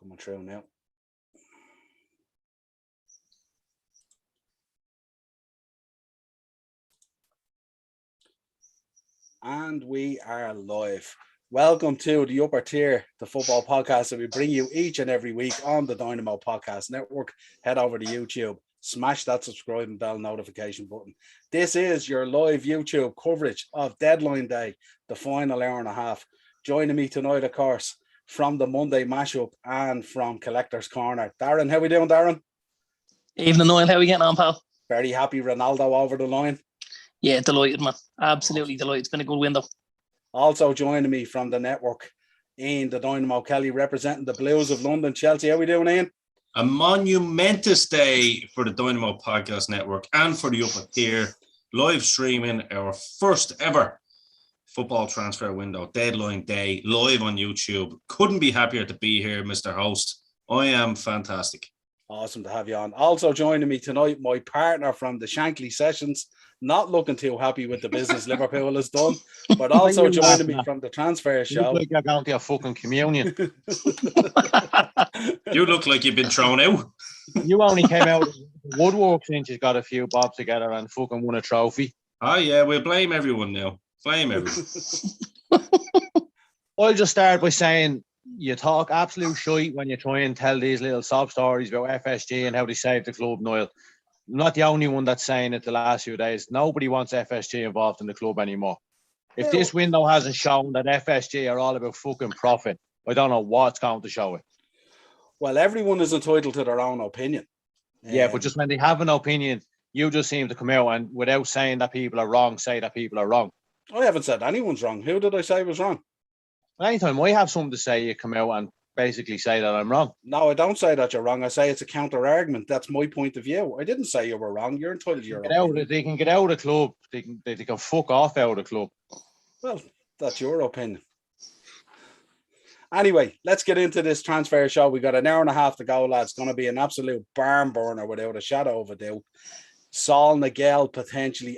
Coming through now. And we are live. Welcome to the Upper Tier, the football podcast that we bring you each and every week on the Dynamo Podcast Network. Head over to YouTube, smash that subscribe and bell notification button. This is your live YouTube coverage of Deadline Day, the final hour and a half. Joining me tonight, of course, from the Monday mashup and from Collector's Corner. Darren, how we doing, Darren? Evening, Noel. How are we getting on, pal? Very happy Ronaldo over the line. Yeah, delighted, man. Absolutely delighted. It's been a good window. Also joining me from the network, Ian the Dynamo Kelly, representing the Blues of London. Chelsea, how we doing, Ian? A monumentous day for the Dynamo Podcast Network and for the Upper Tier, live streaming our first ever football transfer window, Deadline Day, live on YouTube. Couldn't be happier to be here, Mr. Host. I am fantastic. Awesome to have you on. Also joining me tonight, my partner from the Shankly Sessions, not looking too happy with the business Liverpool has done, but also joining me from the Transfer Show. You look like you're going to a fucking communion. You look like you've been thrown out. You only came out of woodwork since you got a few bobs together and fucking won a trophy. Oh, yeah, we'll blame everyone now. Blame everyone. I'll just start by saying you talk absolute shite when you try and tell these little sob stories about FSG and how they saved the club, Noel. I'm not the only one that's saying it the last few days. Nobody wants FSG involved in the club anymore. If this window hasn't shown that FSG are all about fucking profit, I don't know what's going to show it. Well, everyone is entitled to their own opinion. Yeah, but just when they have an opinion, you just seem to come out and without saying that people are wrong, say that people are wrong. I haven't said anyone's wrong. Who did I say was wrong? Anytime I have something to say, you come out and basically say that I'm wrong. No, I don't say that you're wrong. I say it's a counter argument. That's my point of view. I didn't say you were wrong. You're entitled to your own. They can get out of the club. They can fuck off out of the club. Well, that's your opinion. Anyway, let's get into this transfer show. We got an hour and a half to go, lads. It's going to be an absolute barn burner without a shadow of a doubt. Saul Niguez potentially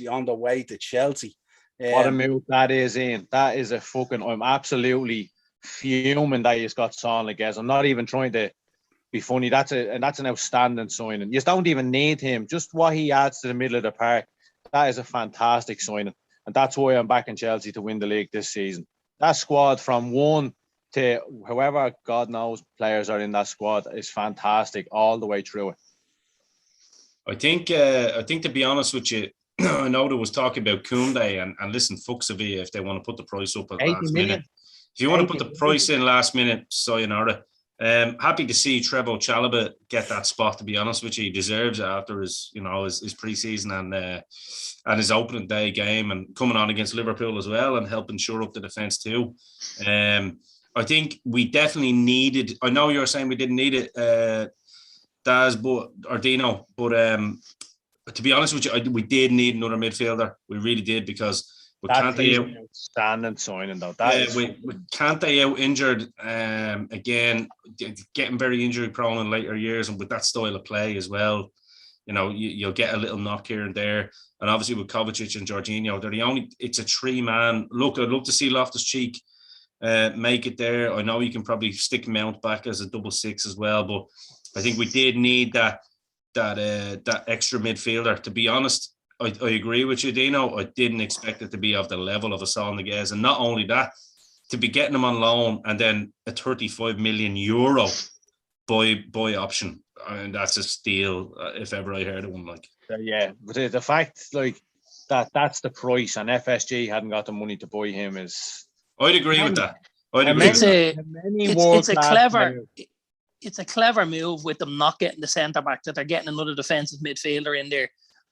on the way to Chelsea. What a move that is, Ian. That is a fucking. I'm absolutely fuming that he's got Saul Niguez. I'm not even trying to be funny. That's an outstanding signing. You don't even need him. Just what he adds to the middle of the park. That is a fantastic signing, and that's why I'm backing Chelsea to win the league this season. That squad from one to however God knows players are in that squad is fantastic all the way through it. I think to be honest with you, I know there was talk about Koundé and listen, fuck Sevilla if they want to put the price up at last minute. If you want to put the price in last minute, sayonara. Happy to see Trevoh Chalobah get that spot. To be honest with you, he deserves it after his pre-season and his opening day game and coming on against Liverpool as well and helping shore up the defence too. I think we definitely needed. I know you're saying we didn't need it, Daz, or Dino, but to be honest with you, we did need another midfielder. We really did because. Outstanding signing though. We Kante out injured again, getting very injury prone in later years, and with that style of play as well, you'll get a little knock here and there. And obviously with Kovacic and Jorginho, it's a 3-man. Look, I'd love to see Loftus-Cheek make it there. I know you can probably stick Mount back as a double six as well, but I think we did need that extra midfielder. To be honest, I agree with you, Dino. I didn't expect it to be of the level of a Saul Niguez. And not only that, to be getting him on loan and then a 35 million euro buy option. I mean, that's a steal if ever I heard of one. Yeah, but the fact that's the price and FSG hadn't got the money to buy him is... I'd agree with that. It's a clever move with them not getting the centre-back, that they're getting another defensive midfielder in there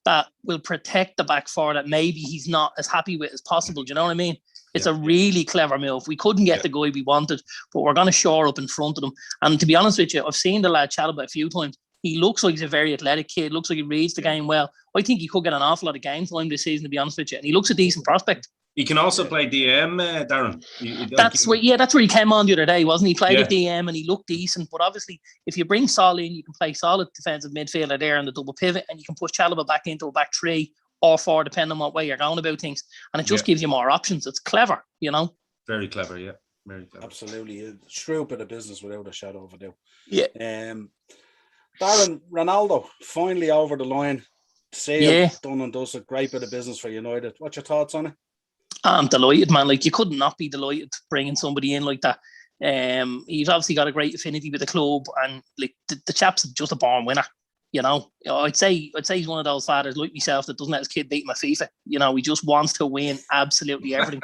that will protect the back four that maybe he's not as happy with as possible. Do you know what I mean? It's a really clever move. We couldn't get the guy we wanted, but we're going to shore up in front of them. And to be honest with you, I've seen the lad Chalobah a few times. He looks like he's a very athletic kid. Looks like he reads the game well. I think he could get an awful lot of game time this season, to be honest with you. And he looks a decent prospect. He can also play DM, Darren. That's where he came on the other day, wasn't he? He played at DM and he looked decent. But obviously, if you bring Sol in, you can play solid defensive midfielder there in the double pivot, and you can push Chalobah back into a back 3 or 4, depending on what way you're going about things. And it just gives you more options. It's clever, Very clever, yeah. Very clever. Absolutely. A shrewd bit of business without a shadow of a doubt. Yeah. Darren, Ronaldo, finally over the line. Sale done and does a great bit of business for United. What's your thoughts on it? I'm delighted, man. Like, you could not be delighted bringing somebody in like that. He's obviously got a great affinity with the club, and like the chap's just a born winner. You know, I'd say he's one of those fathers like myself that doesn't let his kid beat him at FIFA. You know, he just wants to win absolutely everything.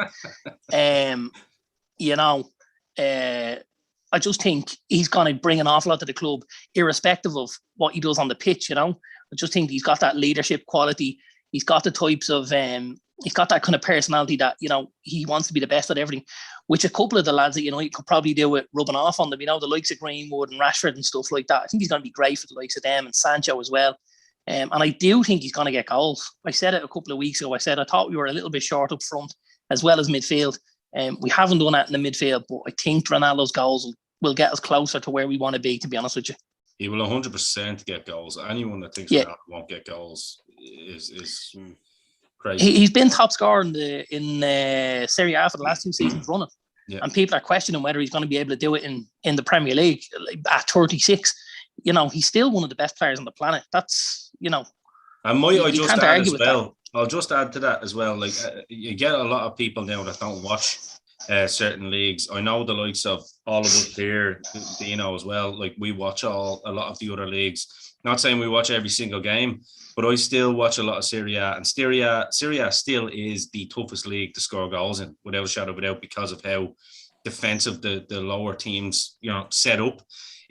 You know, I just think he's going to bring an awful lot to the club, irrespective of what he does on the pitch. You know, I just think he's got that leadership quality. He's got the types of he's got that kind of personality that, you know, he wants to be the best at everything, which a couple of the lads that, you know, he could probably do it rubbing off on them, you know, the likes of Greenwood and Rashford and stuff like that. I think he's going to be great for the likes of them and Sancho as well. And I do think he's going to get goals. I said it a couple of weeks ago. I said I thought we were a little bit short up front as well as midfield. We haven't done that in the midfield, but I think Ronaldo's goals will get us closer to where we want to be, to be honest with you. He will 100% get goals. Anyone that thinks Ronaldo won't get goals is crazy. He's been top scorer in Serie A for the last 2 seasons running. Yeah. And people are questioning whether he's going to be able to do it in the Premier League at 36. You know, he's still one of the best players on the planet. That's, you know. And I just add as well. I'll just add to that as well. Like, you get a lot of people now that don't watch certain leagues. I know the likes of all of us here, Dino as well. Like, we watch a lot of the other leagues. Not saying we watch every single game, but I still watch a lot of Serie A. And Serie A still is the toughest league to score goals in, without a shadow of a doubt, because of how defensive the lower teams, you know, set up.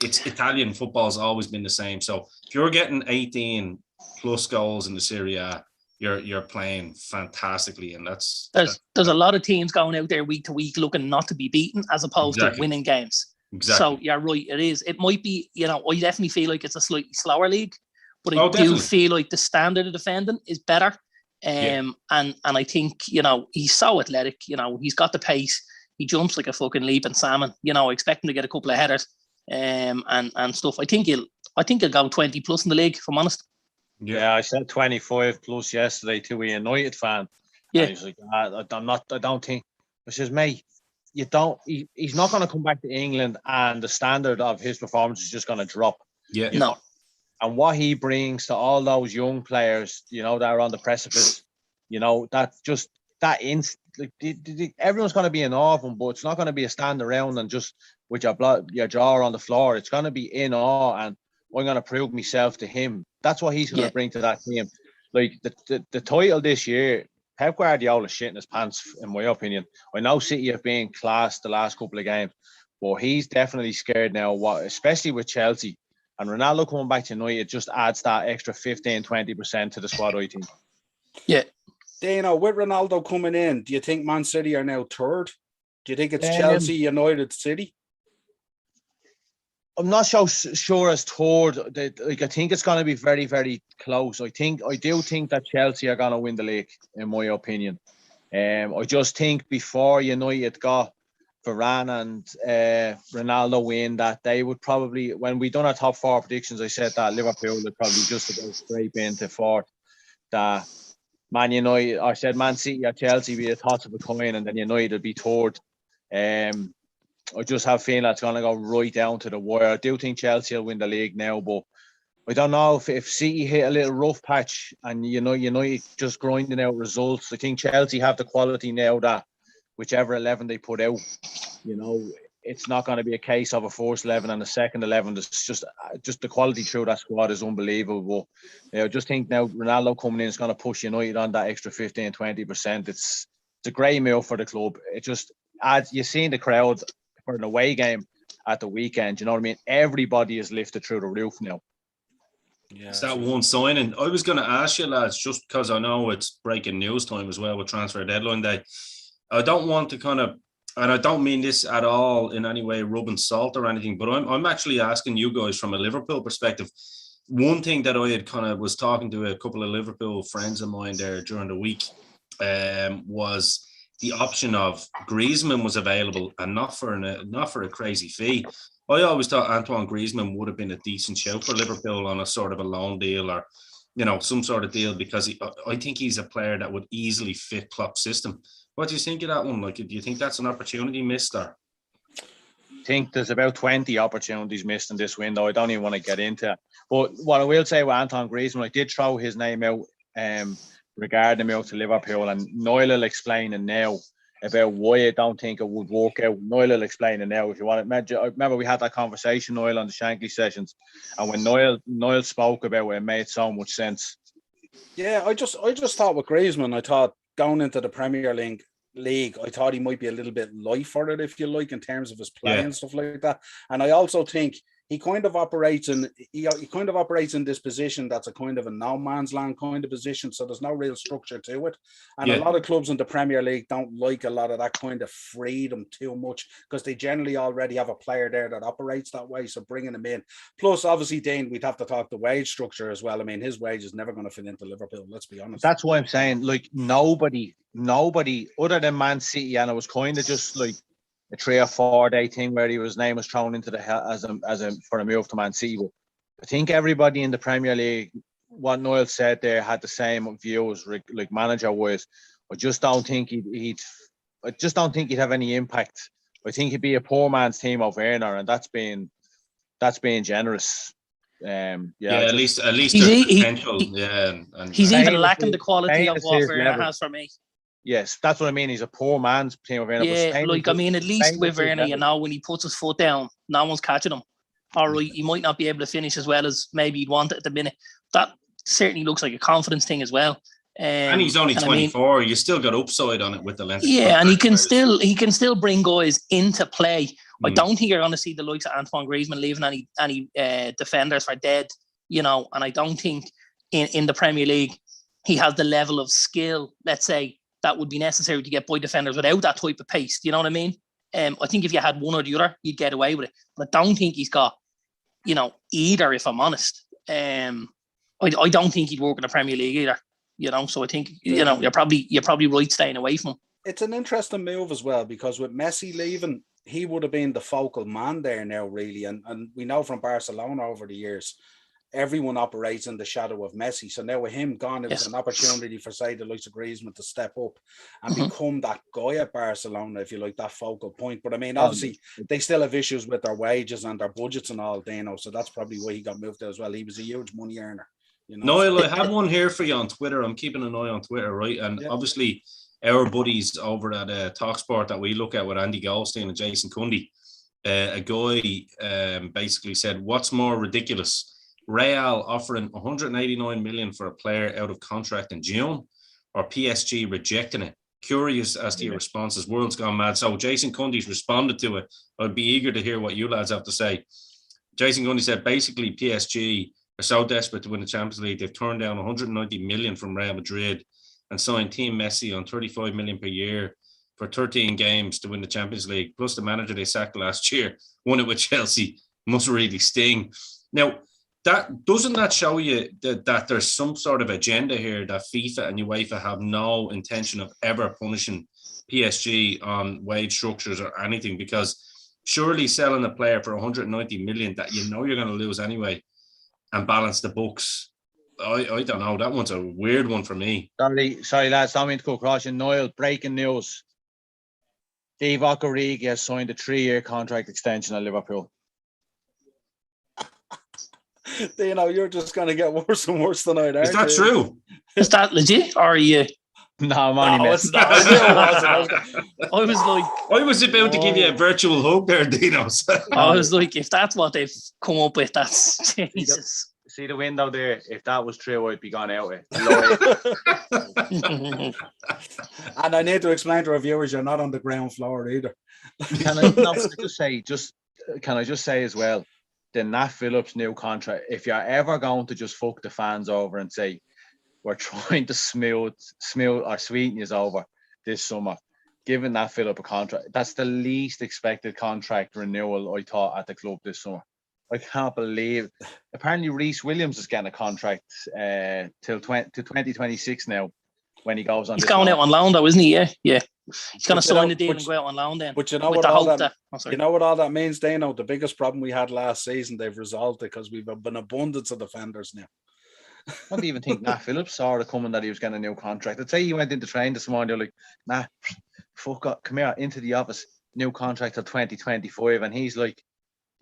It's Italian football has always been the same. So if you're getting 18 plus goals in the Serie A, you're playing fantastically, and there's a lot of teams going out there week to week looking not to be beaten as opposed to winning games. Exactly. So you're right, it is. It might be, you know, I definitely feel like it's a slightly slower league, but I do feel like the standard of defending is better. And I think, you know, he's so athletic. You know, he's got the pace. He jumps like a fucking leaping salmon. You know, I expect him to get a couple of headers and stuff. I think he'll go 20 plus in the league, if I'm honest. Yeah, I said 25 plus yesterday to a United fan. Yeah, and he's like, I don't think. I says, mate, he's not going to come back to England, and the standard of his performance is just going to drop. Yeah, no. And what he brings to all those young players, you know, that are on the precipice, you know, everyone's going to be in awe of him, but it's not going to be a stand around and just with your jaw on the floor. It's going to be in awe, and I'm going to prove myself to him. That's what he's going to bring to that team. Like the title this year, Pep Guardiola shitting his pants, in my opinion. I know City have been class the last couple of games, but he's definitely scared now, especially with Chelsea. And Ronaldo coming back to United just adds that extra 15-20% to the squad, I think. Yeah. Dino, with Ronaldo coming in, do you think Man City are now third? Do you think it's Chelsea, United, City? I'm not so sure as third. Like, I think it's going to be very, very close. I do think that Chelsea are going to win the league, in my opinion. I just think before United got Varane and Ronaldo in, that they would probably, when we done our top four predictions, I said that Liverpool would probably just about scrape into fourth. That Man United, I said Man City or Chelsea be the toss of a coin, and then United would be third. I just have a feeling that's going to go right down to the wire. I do think Chelsea will win the league now, but I don't know if City hit a little rough patch and United just grinding out results. I think Chelsea have the quality now that whichever 11 they put out, you know, it's not going to be a case of a first 11 and a second 11. It's just the quality through that squad is unbelievable. I just think now Ronaldo coming in is going to push United on that extra 15-20%. It's a great meal for the club. It just adds. You've seen the crowd for an away game at the weekend. You know what I mean? Everybody is lifted through the roof now. Yeah, it's that one signing. I was going to ask you, lads, just because I know it's breaking news time as well with transfer deadline day. I don't want to kind of, and I don't mean this at all in any way rubbing salt or anything, but I'm actually asking you guys from a Liverpool perspective. One thing that I had kind of was talking to a couple of Liverpool friends of mine there during the week was the option of Griezmann was available and not for a crazy fee. I always thought Antoine Griezmann would have been a decent shout for Liverpool on a sort of a loan deal or, you know, some sort of deal, because I think he's a player that would easily fit Klopp's system. What do you think of that one? Like, do you think that's an opportunity missed? Or? think there's about 20 opportunities missed in this window. I don't even want to get into it. But what I will say with Anton Griezmann, I did throw his name out regarding him out to Liverpool, and Noel will explain it now about why I don't think it would work out. Noel will explain it now if you want it. I remember we had that conversation, Noel, on the Shankly sessions, and when Noel spoke about it, it made so much sense. Yeah, I just thought with Griezmann, I thought going into the Premier League, I thought he might be a little bit light for it, if you like, in terms of his play and stuff like that. And I also think he kind of operates in this position that's a kind of a no man's land kind of position, so there's no real structure to it. And a lot of clubs in the Premier League don't like a lot of that kind of freedom too much, because they generally already have a player there that operates that way. So bringing him in, plus obviously, Dean, we'd have to talk the wage structure as well. I mean, his wage is never going to fit into Liverpool. Let's be honest. That's why I'm saying, like, nobody other than Man City, and it was kind of just like a 3 or 4 day thing where his name was thrown into the as a for a move to Man City. But I think everybody in the Premier League, what Noel said there, had the same views, like manager wise. I just don't think he'd have any impact. I think he'd be a poor man's team of Werner, and that's being generous. At least potential. He's even lacking the quality of what Werner has for me. Yes, that's what I mean. He's a poor man's team of Werner. Yeah, like, I mean, at least with Werner, you know, when he puts his foot down, no one's catching him. All right, he might not be able to finish as well as maybe he'd want it at the minute. That certainly looks like a confidence thing as well. And he's only 24. You still got upside on it with the length. Yeah, and he can still bring guys into play. I don't think you're going to see the likes of Antoine Griezmann leaving any defenders for dead, you know. And I don't think in the Premier League he has the level of skill, let's say, that would be necessary to get by defenders without that type of pace. Do you know what I mean? I think if you had one or the other, you'd get away with it. But I don't think he's got, you know, either, if I'm honest. I don't think he'd work in the Premier League either. You know, so I think, you know, you're probably right staying away from him. It's an interesting move as well, because with Messi leaving, he would have been the focal man there now, really. And we know from Barcelona over the years, everyone operates in the shadow of Messi. So now with him gone, it was an opportunity for, say, the likes of Griezmann to step up and become that guy at Barcelona, if you like, that focal point. But I mean, obviously, they still have issues with their wages and their budgets and all, Dano. So that's probably why he got moved there as well. He was a huge money earner. You know? Noel, I have one here for you on Twitter. I'm keeping an eye on Twitter, right? And obviously, our buddies over at TalkSport that we look at with Andy Goldstein and Jason Cundy, a guy basically said, what's more ridiculous? Real offering 189 million for a player out of contract in June, or PSG rejecting it? Curious as to your responses. World's gone mad. So Jason Cundy's responded to it. I'd be eager to hear what you lads have to say. Jason Cundy said, basically, PSG are so desperate to win the Champions League, they've turned down 190 million from Real Madrid and signed Team Messi on 35 million per year for 13 games to win the Champions League. Plus the manager they sacked last year won it with Chelsea. Must really sting. Now, doesn't that show you that there's some sort of agenda here that FIFA and UEFA have no intention of ever punishing PSG on wage structures or anything? Because surely selling a player for 190 million that you know you're going to lose anyway and balance the books, I don't know. That one's a weird one for me. Sorry lads, don't mean to go across you. Noel, breaking news. Divock Origi has signed a 3-year contract extension at Liverpool. You know, you're just going to get worse and worse tonight, aren't you? Is that true? Is that legit? Or are you? No, I'm only messing. I was about to give you a virtual hug there, Dino. I was like, if that's what they've come up with, that's Jesus. See the window there? If that was true, I'd be gone out with. And I need to explain to our viewers, you're not on the ground floor either. Can I just say as well, the Nat Phillips new contract, if you're ever going to just fuck the fans over and say, we're trying to smooth or sweeten you over this summer, giving Nat Phillips a contract, that's the least expected contract renewal I thought at the club this summer. I can't believe. Apparently, Reece Williams is getting a contract till 2026 now. When he goes on, he's going out on loan, though, isn't he? Yeah. He's going to sign the deal and go out on loan then. But you know what all that means, Dano? The biggest problem we had last season, they've resolved it because we've an abundance of defenders now. I don't even think Nat Phillips saw it coming that he was getting a new contract. I'd say he went into training this morning. They're like, nah, fuck up, come here into the office. new contract till 2025, and he's like,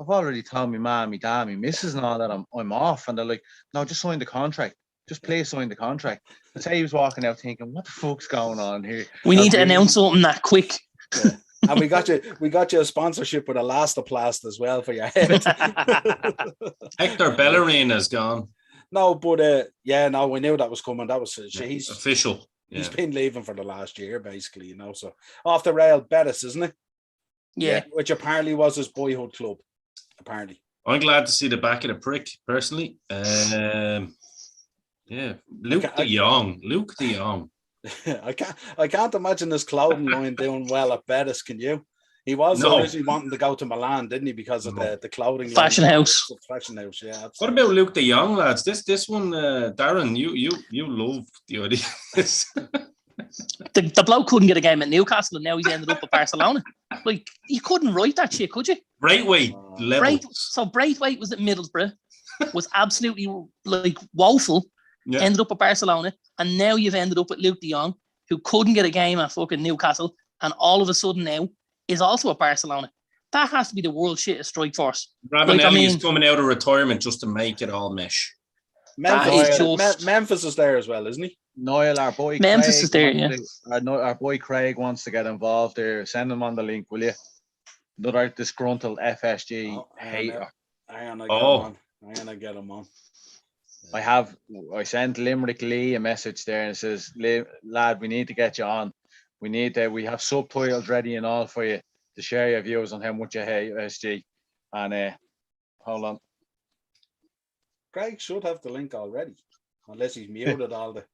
I've already told my mom, my dad, my missus and all that I'm off. And they're like, no, just sign the contract. Just play sign the contract. And say he was walking out thinking, what the fuck's going on here? We need to announce something that quick. Yeah. And we got you a sponsorship with Elastoplast as well for your head. Hector Bellerin has gone. No, but no, we knew that was coming. That was he's official. Yeah. He's been leaving for the last year, basically, you know. So off the rail, Betis, isn't it? Yeah. Which apparently was his boyhood club. Apparently, I'm glad to see the back of the prick personally. Luke de Jong. I can't imagine this clothing line doing well at Betis. Can you? He was originally wanting to go to Milan, didn't he? Because of the clothing fashion line. house. Fashion house, yeah. Absolutely. What about Luke de Jong, lads? This one, Darren, you love the idea. The bloke couldn't get a game at Newcastle, and now he's ended up at Barcelona. Like, you couldn't write that shit, could you? Braithwaite level. So Braithwaite was at Middlesbrough, was absolutely like woeful. Yeah. Ended up at Barcelona, and now you've ended up at Luke de Jong, who couldn't get a game at fucking Newcastle, and all of a sudden now is also at Barcelona. That has to be the world shittest strike force. Ravanelli is coming out of retirement just to make it all mesh. Memphis is there as well, isn't he? Niall, our boy Memphis Craig is there, yeah. Our boy Craig wants to get involved there. Send him on the link, will you? Another disgruntled FSG hater. Hang on, I get him on. I sent Limerick Lee a message there and it says, lad, we need to get you on. We have subtitles ready and all for you to share your views on how much you hate FSG. And hold on. Craig should have the link already, unless he's muted all the.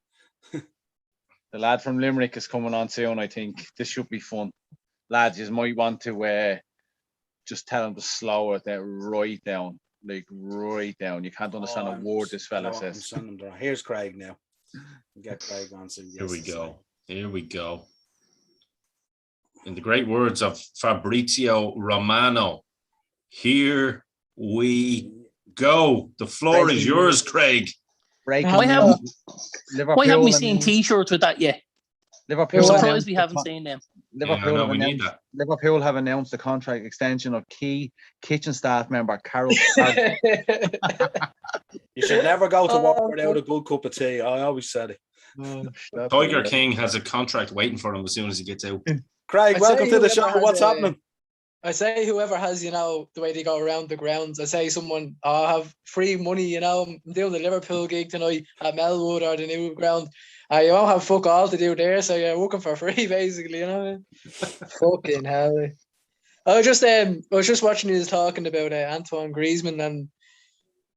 The lad from Limerick is coming on soon, I think. This should be fun. Lads, you might want to just tell him to slow it right down. Like, right down. You can't understand a word this fella says. Here's Craig now. Get Craig on. So Here we go. In the great words of Fabrizio Romano, here we go. The floor is yours, Craig. Why haven't we seen T-shirts with that yet? Liverpool. I'm surprised we haven't seen them. Liverpool have announced the contract extension of key kitchen staff member Carol. You should never go to work without a good cup of tea. I always said it. Tiger King has a contract waiting for him as soon as he gets out. Craig, welcome to the show. What's happening? I say whoever has, the way they go around the grounds. I say someone, I have free money, I'm doing the Liverpool gig tonight at Melwood or the new ground. You won't have fuck all to do there, so you're working for free, basically, Fucking hell. I was just watching you talking about Antoine Griezmann, and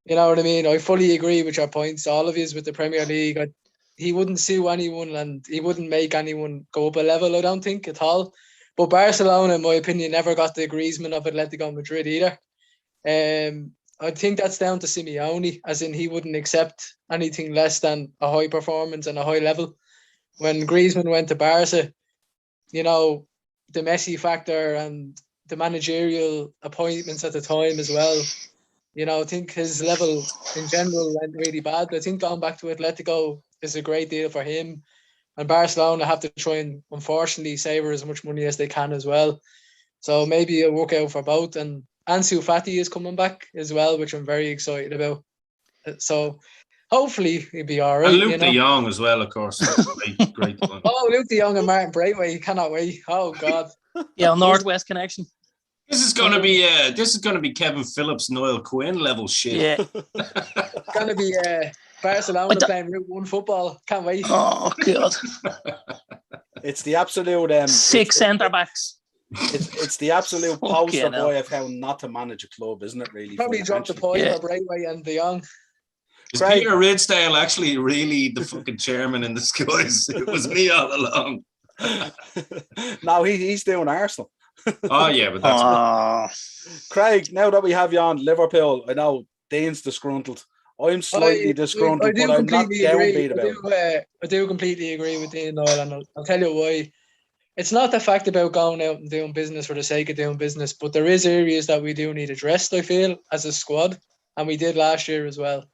you know what I mean? I fully agree with your points, all of you, with the Premier League. He wouldn't sue anyone, and he wouldn't make anyone go up a level, I don't think, at all. But Barcelona, in my opinion, never got the Griezmann of Atletico Madrid either. I think that's down to Simeone, as in he wouldn't accept anything less than a high performance and a high level. When Griezmann went to Barca, the Messi factor and the managerial appointments at the time as well, I think his level in general went really bad. I think going back to Atletico is a great deal for him. And Barcelona have to try and, unfortunately, savour as much money as they can as well. So maybe it'll work out for both. And Ansu Fati is coming back as well, which I'm very excited about. So hopefully he'll be all right. And Luke de Jong as well, of course. Great one. Oh, Luke de Jong and Martin Braithwaite. Cannot wait. Oh, God. Yeah, Northwest connection. This is gonna be Kevin Phillips, Niall Quinn level shit. Yeah. It's gonna be Barcelona playing Route 1 football. Can't wait. Oh, God. It's the absolute 6 centre backs. It's the absolute poster boy of how not to manage a club, isn't it? Really, probably dropped the point for Braithwaite and De Jong. Is Peter Ridsdale actually really the fucking chairman in the skies? It was me all along. No, he's doing Arsenal. Oh yeah, but that's Craig. Now that we have you on Liverpool, I know Dean's disgruntled. I'm slightly disgruntled, but I'm not downbeat about it. I do completely agree with Dean, Noel, and I'll tell you why. It's not the fact about going out and doing business for the sake of doing business, but there is areas that we do need addressed, I feel, as a squad, and we did last year as well.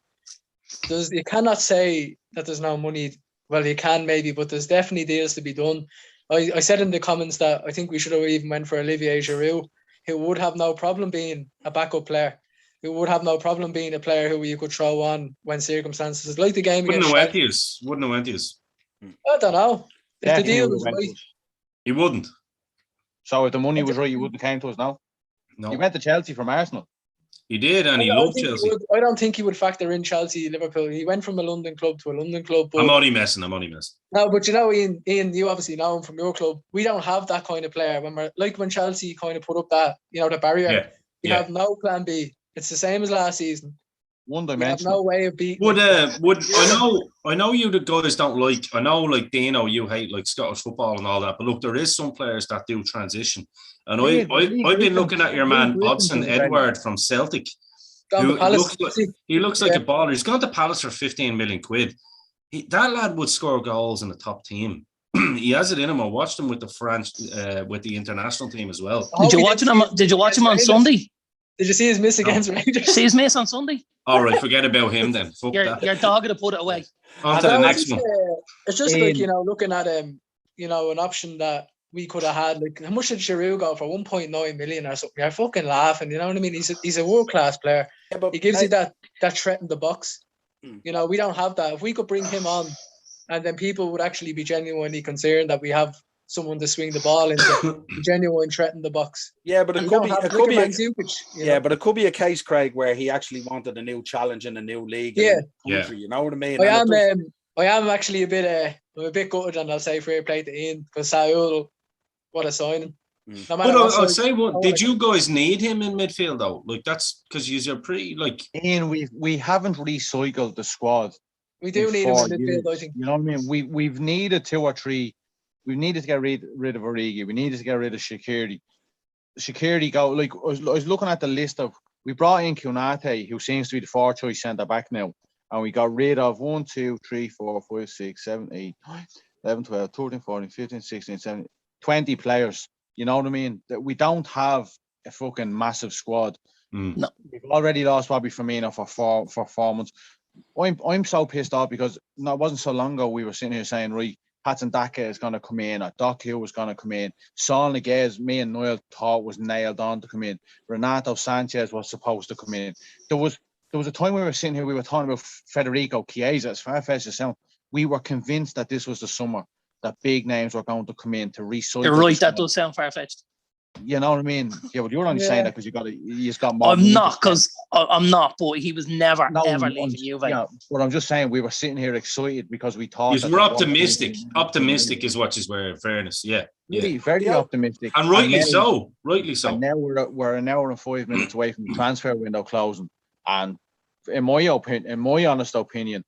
You cannot say that there's no money. Well, you can maybe, but there's definitely deals to be done. I said in the comments that I think we should have even went for Olivier Giroud, who would have no problem being a backup player, who would have no problem being a player who you could throw on when circumstances like the game Wouldn't against have went to Chelsea. us. Wouldn't have went to us. I don't know. If the Definitely deal would was have went to right, us. He wouldn't. So if the money was right, you wouldn't have came to us now. No, He went to Chelsea from Arsenal. he did, and he I loved think he Chelsea. would, I don't think he would factor in Chelsea, Liverpool. He went from a London club to a London club. But I'm only messing. no, but you know, Ian, you obviously know him from your club. We don't have that kind of player. When Chelsea kind of put up that, the barrier, Yeah, we yeah. have no plan B. It's the same as last season. One We have dimensional. no way of beating. Would I know you the guys don't like. I know like Dino, you hate like Scottish football and all that. But look, there is some players that do transition, and Yeah, I've been looking at your man Griffin Odson does it very Edward from Celtic. Gone Who to Palace. looks like a baller. He's gone to Palace for 15 million quid. That lad would score goals in the top team. He has it in him. I watched him with the French, with the international team as well. Did you watch him? Did you watch him on Sunday? Did you see his miss against Rangers? See his miss on Sunday? All right, forget about him then. Fuck that. Your dog to put it away. On to the next one. It's just like, looking at an option that we could have had. Like, how much did Giroud go for? 1.9 million or something? You're fucking laughing. You know what I mean? He's a world class player. Yeah, but he gives you that threat in the box. We don't have that. If we could bring him on, and then people would actually be genuinely concerned that we have someone to swing the ball into a genuine threat in the box. Yeah, but it could be a case, Craig, where he actually wanted a new challenge in a new league. Yeah, country, you know what I mean. I am actually a bit gutted, and I'll say fair play to Ian, because Saul, what a signing. No but I'll say what did you guys need him in midfield though? Like that's because you're pretty like Ian, we haven't recycled the squad. We do need him in midfield, I think. You know what I mean? We've needed 2 or 3. We needed to get rid of Origi. We needed to get rid of Shaqiri. Shaqiri go like I was looking at the list of we brought in Konate, who seems to be the 4th choice centre back now, and we got rid of 1, 2, 3, 4, 5, 6, 7, 8, 9, 11, 12, 13, 14, 15, 16, 17, 20 players. You know what I mean? That we don't have a fucking massive squad. No. We've already lost Bobby Firmino for 4 months. I'm so pissed off because it wasn't so long ago we were sitting here saying, right, Patson Daka is going to come in, or Doc Hill was going to come in. Saul Niguez, me and Noel thought was nailed on to come in. Renato Sanchez was supposed to come in. There was a time we were sitting here, we were talking about Federico Chiesa, as far-fetched as sound. We were convinced that this was the summer that big names were going to come in to recycle. You're right, that does sound far-fetched. You know what I mean? Yeah, but you're only saying that because you just got more. I'm not, but he was never ever leaving Juve. Yeah, but I'm just saying we were sitting here excited because we thought we're optimistic. Optimistic is what is where fairness. Yeah. Very optimistic. And rightly so. And now we're an hour and 5 minutes away from the transfer window closing. And in my honest opinion,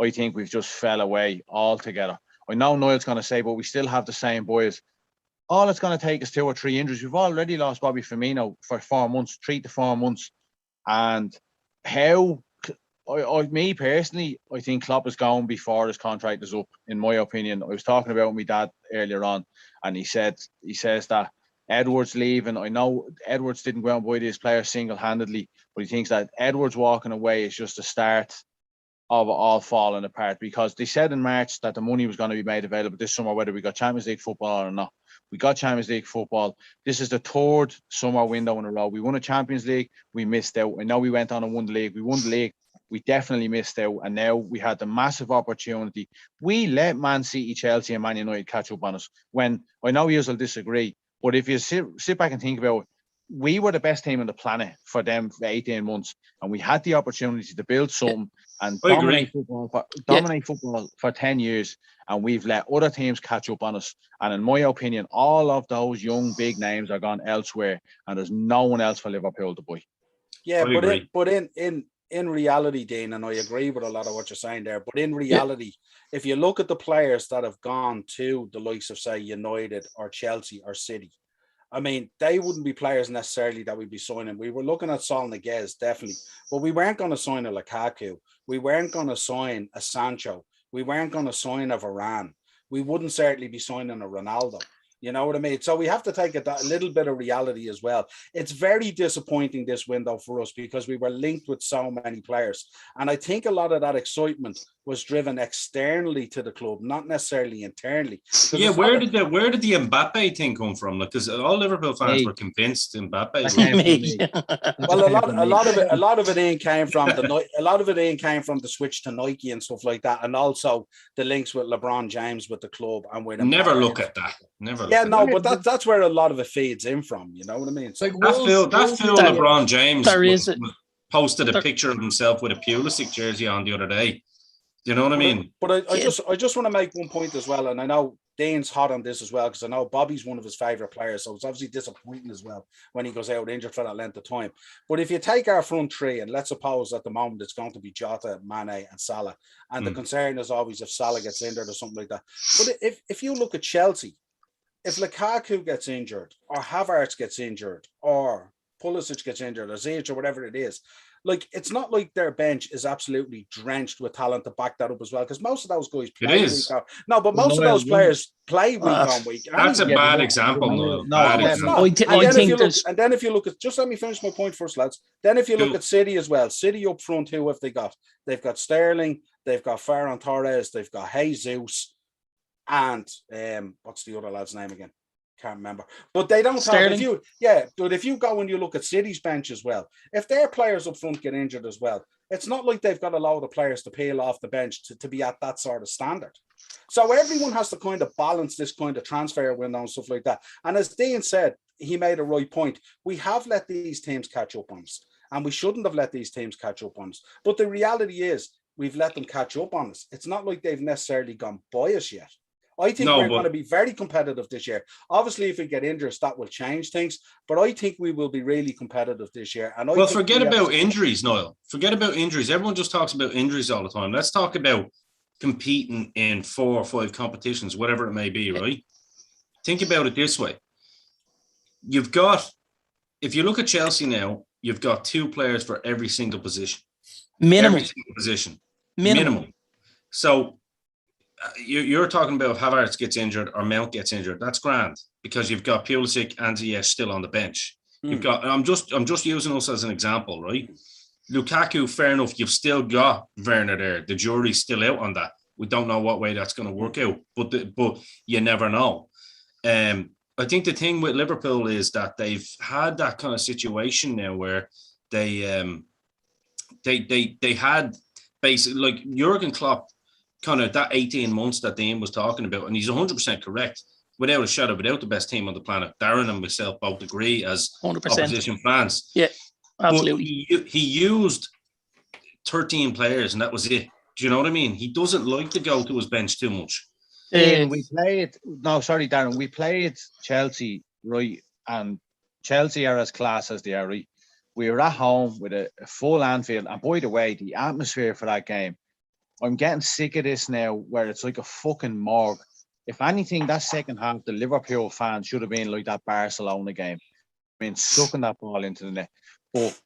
I think we've just fell away altogether. I know Niall's going to say, but we still have the same boys. All it's going to take is 2 or 3 injuries. We've already lost Bobby Firmino for 4 months, 3 to 4 months. And me personally, I think Klopp is going before his contract is up, in my opinion. I was talking about my dad earlier on, and he says that Edwards leaving. I know Edwards didn't go out and buy these players single-handedly, but he thinks that Edwards walking away is just the start of it all falling apart, because they said in March that the money was going to be made available this summer, whether we got Champions League football or not. We got Champions League football. This is the 3rd summer window in a row. We won a Champions League. We missed out. I know we went on and won the league. We won the league. We definitely missed out. And now we had the massive opportunity. We let Man City, Chelsea and Man United catch up on us. When I know you will disagree, but if you sit back and think about it, we were the best team on the planet for them for 18 months, and we had the opportunity to build something and dominate football for 10 years, and we've let other teams catch up on us. And in my opinion, all of those young big names are gone elsewhere, and there's no one else for Liverpool to buy. Yeah, but in reality, Dean, and I agree with a lot of what you're saying there, but in reality, if you look at the players that have gone to the likes of, say, United or Chelsea or City, I mean, they wouldn't be players necessarily that we'd be signing. We were looking at Saul Niguez, definitely, but we weren't going to sign a Lukaku. We weren't going to sign a Sancho. We weren't going to sign a Varane. We wouldn't certainly be signing a Ronaldo. You know what I mean? So we have to take a little bit of reality as well. It's very disappointing this window for us because we were linked with so many players. And I think a lot of that excitement was driven externally to the club, not necessarily internally. Yeah, where did the Mbappe thing come from? Because all Liverpool fans were convinced Mbappe. Well, a lot of it came from the switch to Nike and stuff like that, and also the links with LeBron James with the club and with never look at that. Never. Yeah, no, but that's where a lot of it feeds in from. You know what I mean? It's like that fool LeBron James posted a There- picture of himself with a Pulisic jersey on the other day. You know what I mean? But I just want to make one point as well, and I know Dean's hot on this as well because I know Bobby's one of his favourite players, so it's obviously disappointing as well when he goes out injured for that length of time. But if you take our front three, and let's suppose at the moment it's going to be Jota, Mane, and Salah, and the concern is always if Salah gets injured or something like that. But if you look at Chelsea, if Lukaku gets injured, or Havertz gets injured, or Pulisic gets injured, or Ziyech, or whatever it is, like it's not like their bench is absolutely drenched with talent to back that up as well. Because most of those guys play week on. No, but most of those players play week on week. That's a bad example. And then if you look at, just let me finish my point first, lads. Then if you look at City as well, City up front, who have they got? They've got Sterling, they've got Ferran Torres, they've got Jesus, and what's the other lad's name again? Can't remember, but they don't Sterling. But if you go and you look at City's bench as well, if their players up front get injured as well, it's not like they've got a load of players to peel off the bench to be at that sort of standard. So everyone has to kind of balance this kind of transfer window and stuff like that. And as Dean said, he made a right point. We have let these teams catch up on us, and we shouldn't have let these teams catch up on us. But the reality is, we've let them catch up on us. It's not like they've necessarily gone by us yet. I think we're going to be very competitive this year. Obviously, if we get injured, that will change things. But I think we will be really competitive this year. And forget about injuries, Niall. Forget about injuries. Everyone just talks about injuries all the time. Let's talk about competing in 4 or 5 competitions, whatever it may be, right? Think about it this way. If you look at Chelsea now, you've got 2 players for every single position. Minimum. Every single position. Minimum. So you're talking about if Havertz gets injured or Mount gets injured. That's grand because you've got Pulisic and Ziyech still on the bench. You've got. I'm just using us as an example, right? Lukaku, fair enough. You've still got Werner there. The jury's still out on that. We don't know what way that's going to work out, but you never know. I think the thing with Liverpool is that they've had that kind of situation now where they had basically like Jurgen Klopp. Kind of that 18 months that Dean was talking about, and he's 100% correct. Without a shadow, without the best team on the planet, Darren and myself both agree as 100%. opposition fans. Yeah, absolutely. But he used 13 players, and that was it. Do you know what I mean? He doesn't like to go to his bench too much. We played. No, sorry, Darren. We played Chelsea, right? And Chelsea are as class as they are, right? We were at home with a full Anfield, and by the way, the atmosphere for that game. I'm getting sick of this now where it's like a fucking morgue. If anything, that second half, the Liverpool fans should have been like that Barcelona game. I mean, sucking that ball into the net. But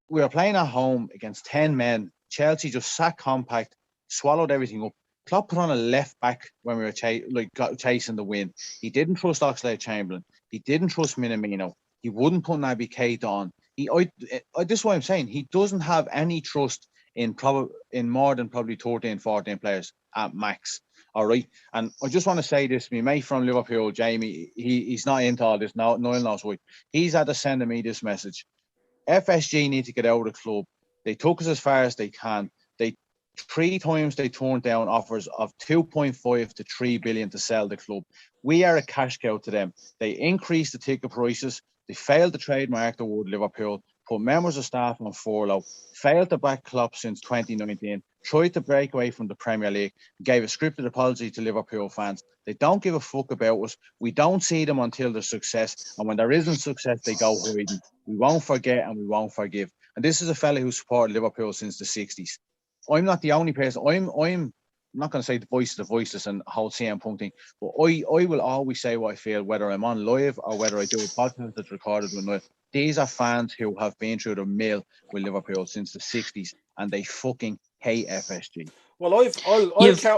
we were playing at home against 10 men. Chelsea just sat compact, swallowed everything up. Klopp put on a left back when we were chasing the win. He didn't trust Oxlade-Chamberlain. He didn't trust Minamino. He wouldn't put Naby Keita on. This is what I'm saying. He doesn't have any trust in more than probably 13, 14 players at max. All right. And I just want to say this, my mate from Liverpool, Jamie, he's not into all this. Noel knows why. He's had to send me this message. FSG need to get out of the club. They took us as far as they can. 3 times they turned down offers of 2.5 to 3 billion to sell the club. We are a cash cow to them. They increased the ticket prices. They failed to trademark the word Liverpool, put members of staff on furlough, failed to back Klopp since 2019, tried to break away from the Premier League, gave a scripted apology to Liverpool fans. They don't give a fuck about us. We don't see them until there's success. And when there isn't success, they go hiding. We won't forget and we won't forgive. And this is a fella who supported Liverpool since the 60s. I'm not the only person. I'm not going to say the voice of the voiceless and whole CM Punk thing, but I will always say what I feel, whether I'm on live or whether I do a podcast that's recorded with Noel. These are fans who have been through the mill with Liverpool since the 60s, and they fucking hate FSG. Well,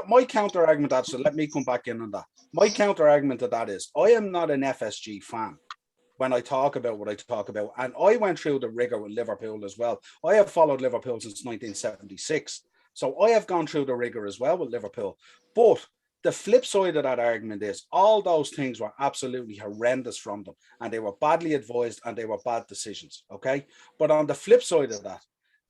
my counter argument to that, so let me come back in on that. My counter argument to that is I am not an FSG fan when I talk about what I talk about. And I went through the rigor with Liverpool as well. I have followed Liverpool since 1976. So I have gone through the rigor as well with Liverpool. But the flip side of that argument is all those things were absolutely horrendous from them. And they were badly advised and they were bad decisions. Okay. But on the flip side of that,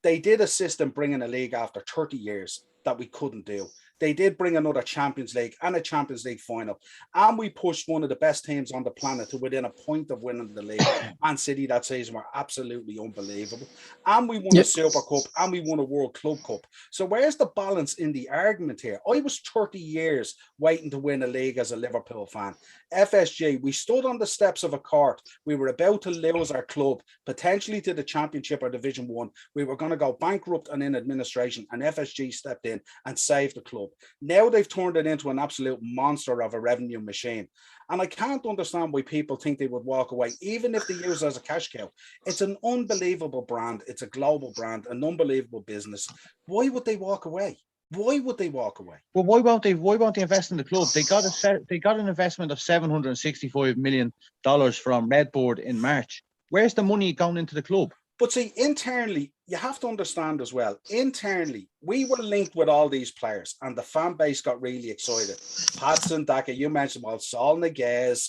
they did assist in bringing a league after 30 years that we couldn't do. They did bring another Champions League and a Champions League final. And we pushed one of the best teams on the planet to within a point of winning the league. Man City that season were absolutely unbelievable. And we won a Super Cup and we won a World Club Cup. So where's the balance in the argument here? I was 30 years waiting to win a league as a Liverpool fan. FSG, we stood on the steps of a court. We were about to lose our club, potentially to the Championship or Division 1. We were going to go bankrupt and in administration, and FSG stepped in and saved the club. Now they've turned it into an absolute monster of a revenue machine. And I can't understand why people think they would walk away, even if they use it as a cash cow. It's an unbelievable brand. It's a global brand, an unbelievable business. Why would they walk away? Why would they walk away? Well, why won't they invest in the club? They got an investment of $765 million from Redboard in March. Where's the money going into the club? But see, internally, you have to understand as well, internally, we were linked with all these players and the fan base got really excited. Patson, Daka, you mentioned about Saul Niguez,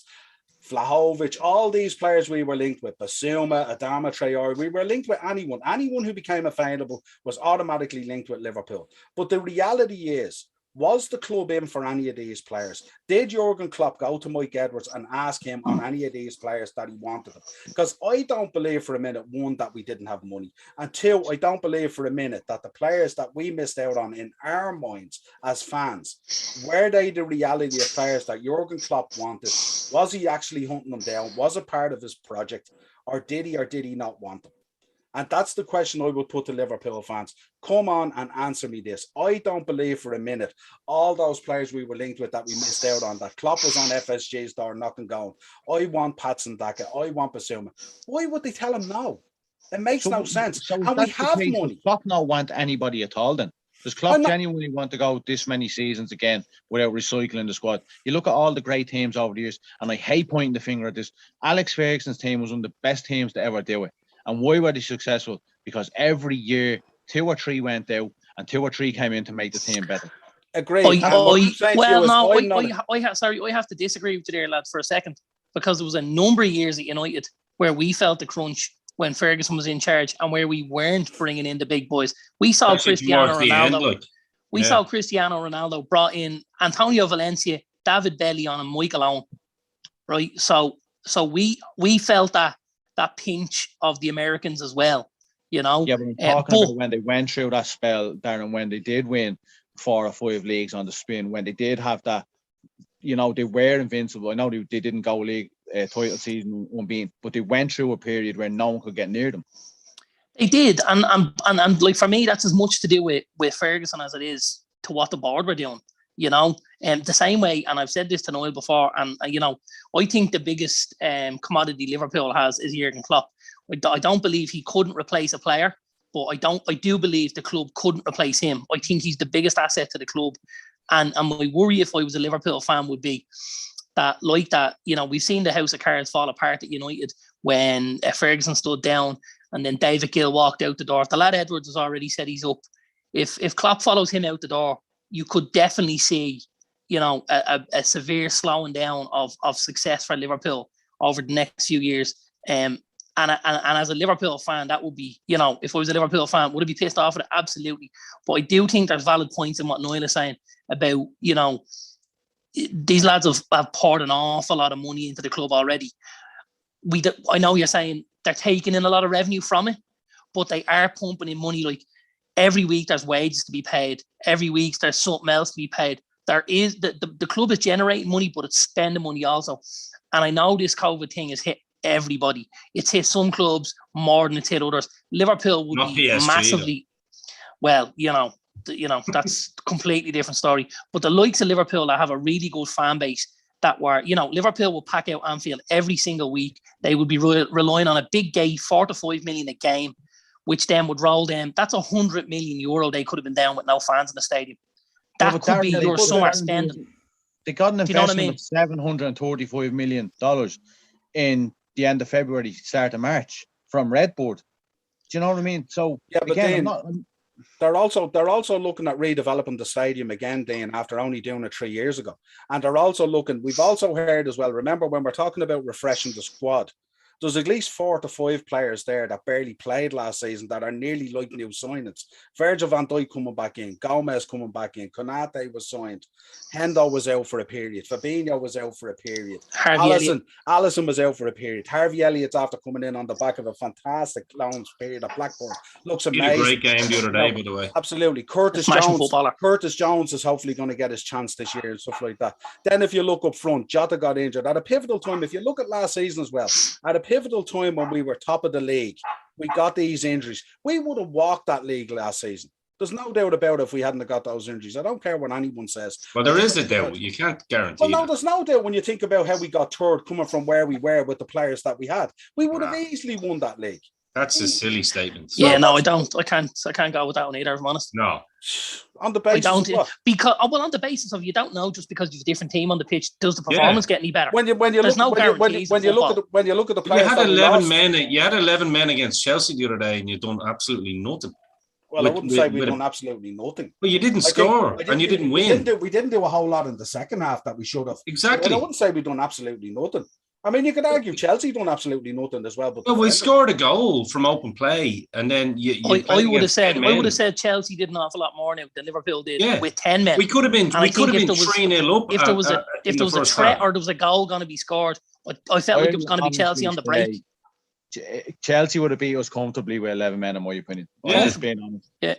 Vlahovic, all these players we were linked with, Basuma, Adama Traore, we were linked with anyone. Anyone who became available was automatically linked with Liverpool. But the reality is, was the club in for any of these players? Did Jurgen Klopp go to Mike Edwards and ask him on any of these players that he wanted them? Because I don't believe for a minute, one, that we didn't have money. And two, I don't believe for a minute that the players that we missed out on in our minds as fans, were they the reality of players that Jurgen Klopp wanted? Was he actually hunting them down? Was it part of his project? Or did he not want them? And that's the question I would put to Liverpool fans. Come on and answer me this. I don't believe for a minute all those players we were linked with that we missed out on, that Klopp was on FSG's door knocking going. I want Patson Daka. I want Basuma. Why would they tell him no? It makes no sense. And we have money. Does Klopp not want anybody at all then? Does Klopp genuinely want to go this many seasons again without recycling the squad? You look at all the great teams over the years, and I hate pointing the finger at this. Alex Ferguson's team was one of the best teams to ever do it. And why were they successful? Because every year, 2 or 3 went out and 2 or 3 came in to make the team better. Agreed. I have to disagree with you there, lads, for a second, because there was a number of years at United where we felt the crunch when Ferguson was in charge and where we weren't bringing in the big boys. We saw Cristiano Ronaldo. Saw Cristiano Ronaldo brought in Antonio Valencia, David Bellion, and Michael Owen. Right. So we felt that pinch of the Americans as well, you know. Yeah, but I'm talking about when they went through that spell, Darren, when they did win 4 or 5 leagues on the spin, when they did have that, you know, they were invincible. I know they didn't go league title season unbeaten, but they went through a period where no one could get near them. They did, and like for me, that's as much to do with Ferguson as it is to what the board were doing. You know, and the same way, and I've said this to Noel before, and you know, I think the biggest commodity Liverpool has is Jurgen Klopp. I don't believe he couldn't replace a player, but I do believe the club couldn't replace him. I think he's the biggest asset to the club, and my worry if I was a Liverpool fan would be that, like that, you know, we've seen the house of cards fall apart at United when Ferguson stood down, and then David Gill walked out the door. The lad Edwards has already said he's up. If Klopp follows him out the door, you could definitely see, you know, a severe slowing down of success for Liverpool over the next few years. And as a Liverpool fan, that would be, you know, if I was a Liverpool fan, would I be pissed off at it? Absolutely. But I do think there's valid points in what Noel is saying about, you know, these lads have poured an awful lot of money into the club already. I know you're saying they're taking in a lot of revenue from it, but they are pumping in money. Like, every week there's wages to be paid. Every week there's something else to be paid. There is the club is generating money, but it's spending money also. And I know this COVID thing has hit everybody. It's hit some clubs more than it's hit others. Liverpool would be PSG, massively. Well, you know that's a completely different story. But the likes of Liverpool that have a really good fan base, that were, you know, Liverpool will pack out Anfield every single week. They would be relying on a big gate, 4 to 5 million a game, which then would roll them. That's €100 million they could have been down with no fans in the stadium. That but could be Darren, your they summer put spending. They got an Do you know what I investment mean? of $735 million in the end of February, start of March from Redboard. Do you know what I mean? So Yeah, but again, then they're also looking at redeveloping the stadium again, Dean, after only doing it 3 years ago. And they're also looking, we've also heard as well, remember when we're talking about refreshing the squad, there's at least 4 to 5 players there that barely played last season that are nearly like new signings. Virgil van Dijk coming back in, Gomez coming back in, Konate was signed, Hendo was out for a period, Fabinho was out for a period, Allison was out for a period, Harvey Elliott's after coming in on the back of a fantastic loans period at Blackburn. Looks He had a amazing. great game the other day, by the way. Absolutely. Curtis Jones is hopefully going to get his chance this year and stuff like that. Then if you look up front, Jota got injured at a pivotal time. If you look at last season as well, at a pivotal time when we were top of the league, we got these injuries. We would have walked that league last season. There's no doubt about it if we hadn't got those injuries. I don't care what anyone says. Well, there is a doubt. You can't guarantee. Well, no, there's no doubt when you think about how we got third coming from where we were with the players that we had. We would have easily won that league. That's a silly statement. Yeah, no, I don't. I can't go with that one either, if I'm honest. No. On the basis I don't, of what? because on the basis of you don't know just because you've a different team on the pitch, does the performance get any better? When you look at the players, you had 11 men. You had 11 men against Chelsea the other day, and you've done absolutely nothing. Well, I wouldn't say we've done absolutely nothing. Well, you didn't score, and you didn't win. We didn't do a whole lot in the second half that we should have. Exactly. I wouldn't say we've done absolutely nothing. I mean, you could argue Chelsea done absolutely nothing as well. But well, we scored a goal from open play, and then I would have said Chelsea did an awful lot more now than Liverpool did with 10 men. We could have been 3-0 up. If there was a threat or there was a goal going to be scored, I felt like it was going to be Chelsea on the break. Chelsea would have beat us comfortably with 11 men, in my opinion. Yeah. Just being honest. Yeah.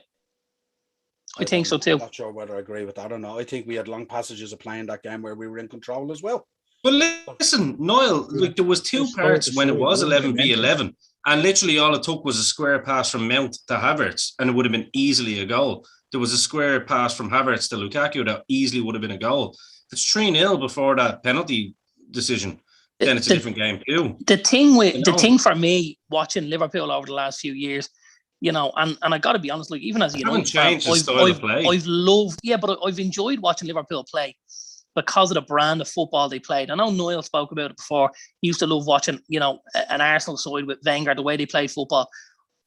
I think so too. I'm not sure whether I agree with that or not. I think we had long passages of playing that game where we were in control as well. Well, listen, Niall, like there was two parts when it was 11v11, and literally all it took was a square pass from Mount to Havertz, and it would have been easily a goal. There was a square pass from Havertz to Lukaku that easily would have been a goal. If it's 3-0 before that penalty decision, then it's a different game too. The thing for me watching Liverpool over the last few years, and I got to be honest, like even as a United fan, I've loved, but I've enjoyed watching Liverpool play because of the brand of football they played. I know Niall spoke about it before. He used to love watching, an Arsenal side with Wenger, the way they played football.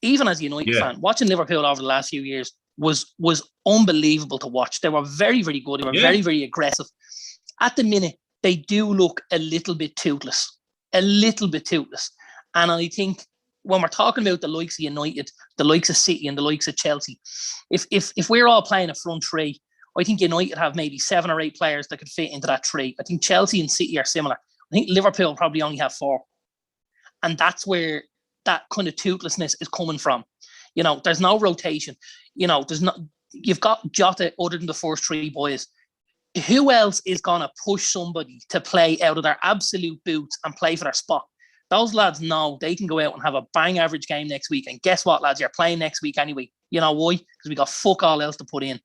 Even as a United fan, watching Liverpool over the last few years was unbelievable to watch. They were very, very good. They were very, very aggressive. At the minute, they do look a little bit toothless. And I think when we're talking about the likes of United, the likes of City and the likes of Chelsea, if we're all playing a front three, I think United have maybe 7 or 8 players that could fit into that three. I think Chelsea and City are similar. I think Liverpool probably only have 4. And that's where that kind of toothlessness is coming from. There's no rotation. You've got Jota other than the first 3 boys. Who else is going to push somebody to play out of their absolute boots and play for their spot? Those lads know they can go out and have a bang average game next week. And guess what, lads? You're playing next week anyway. You know why? Because we got fuck all else to put in.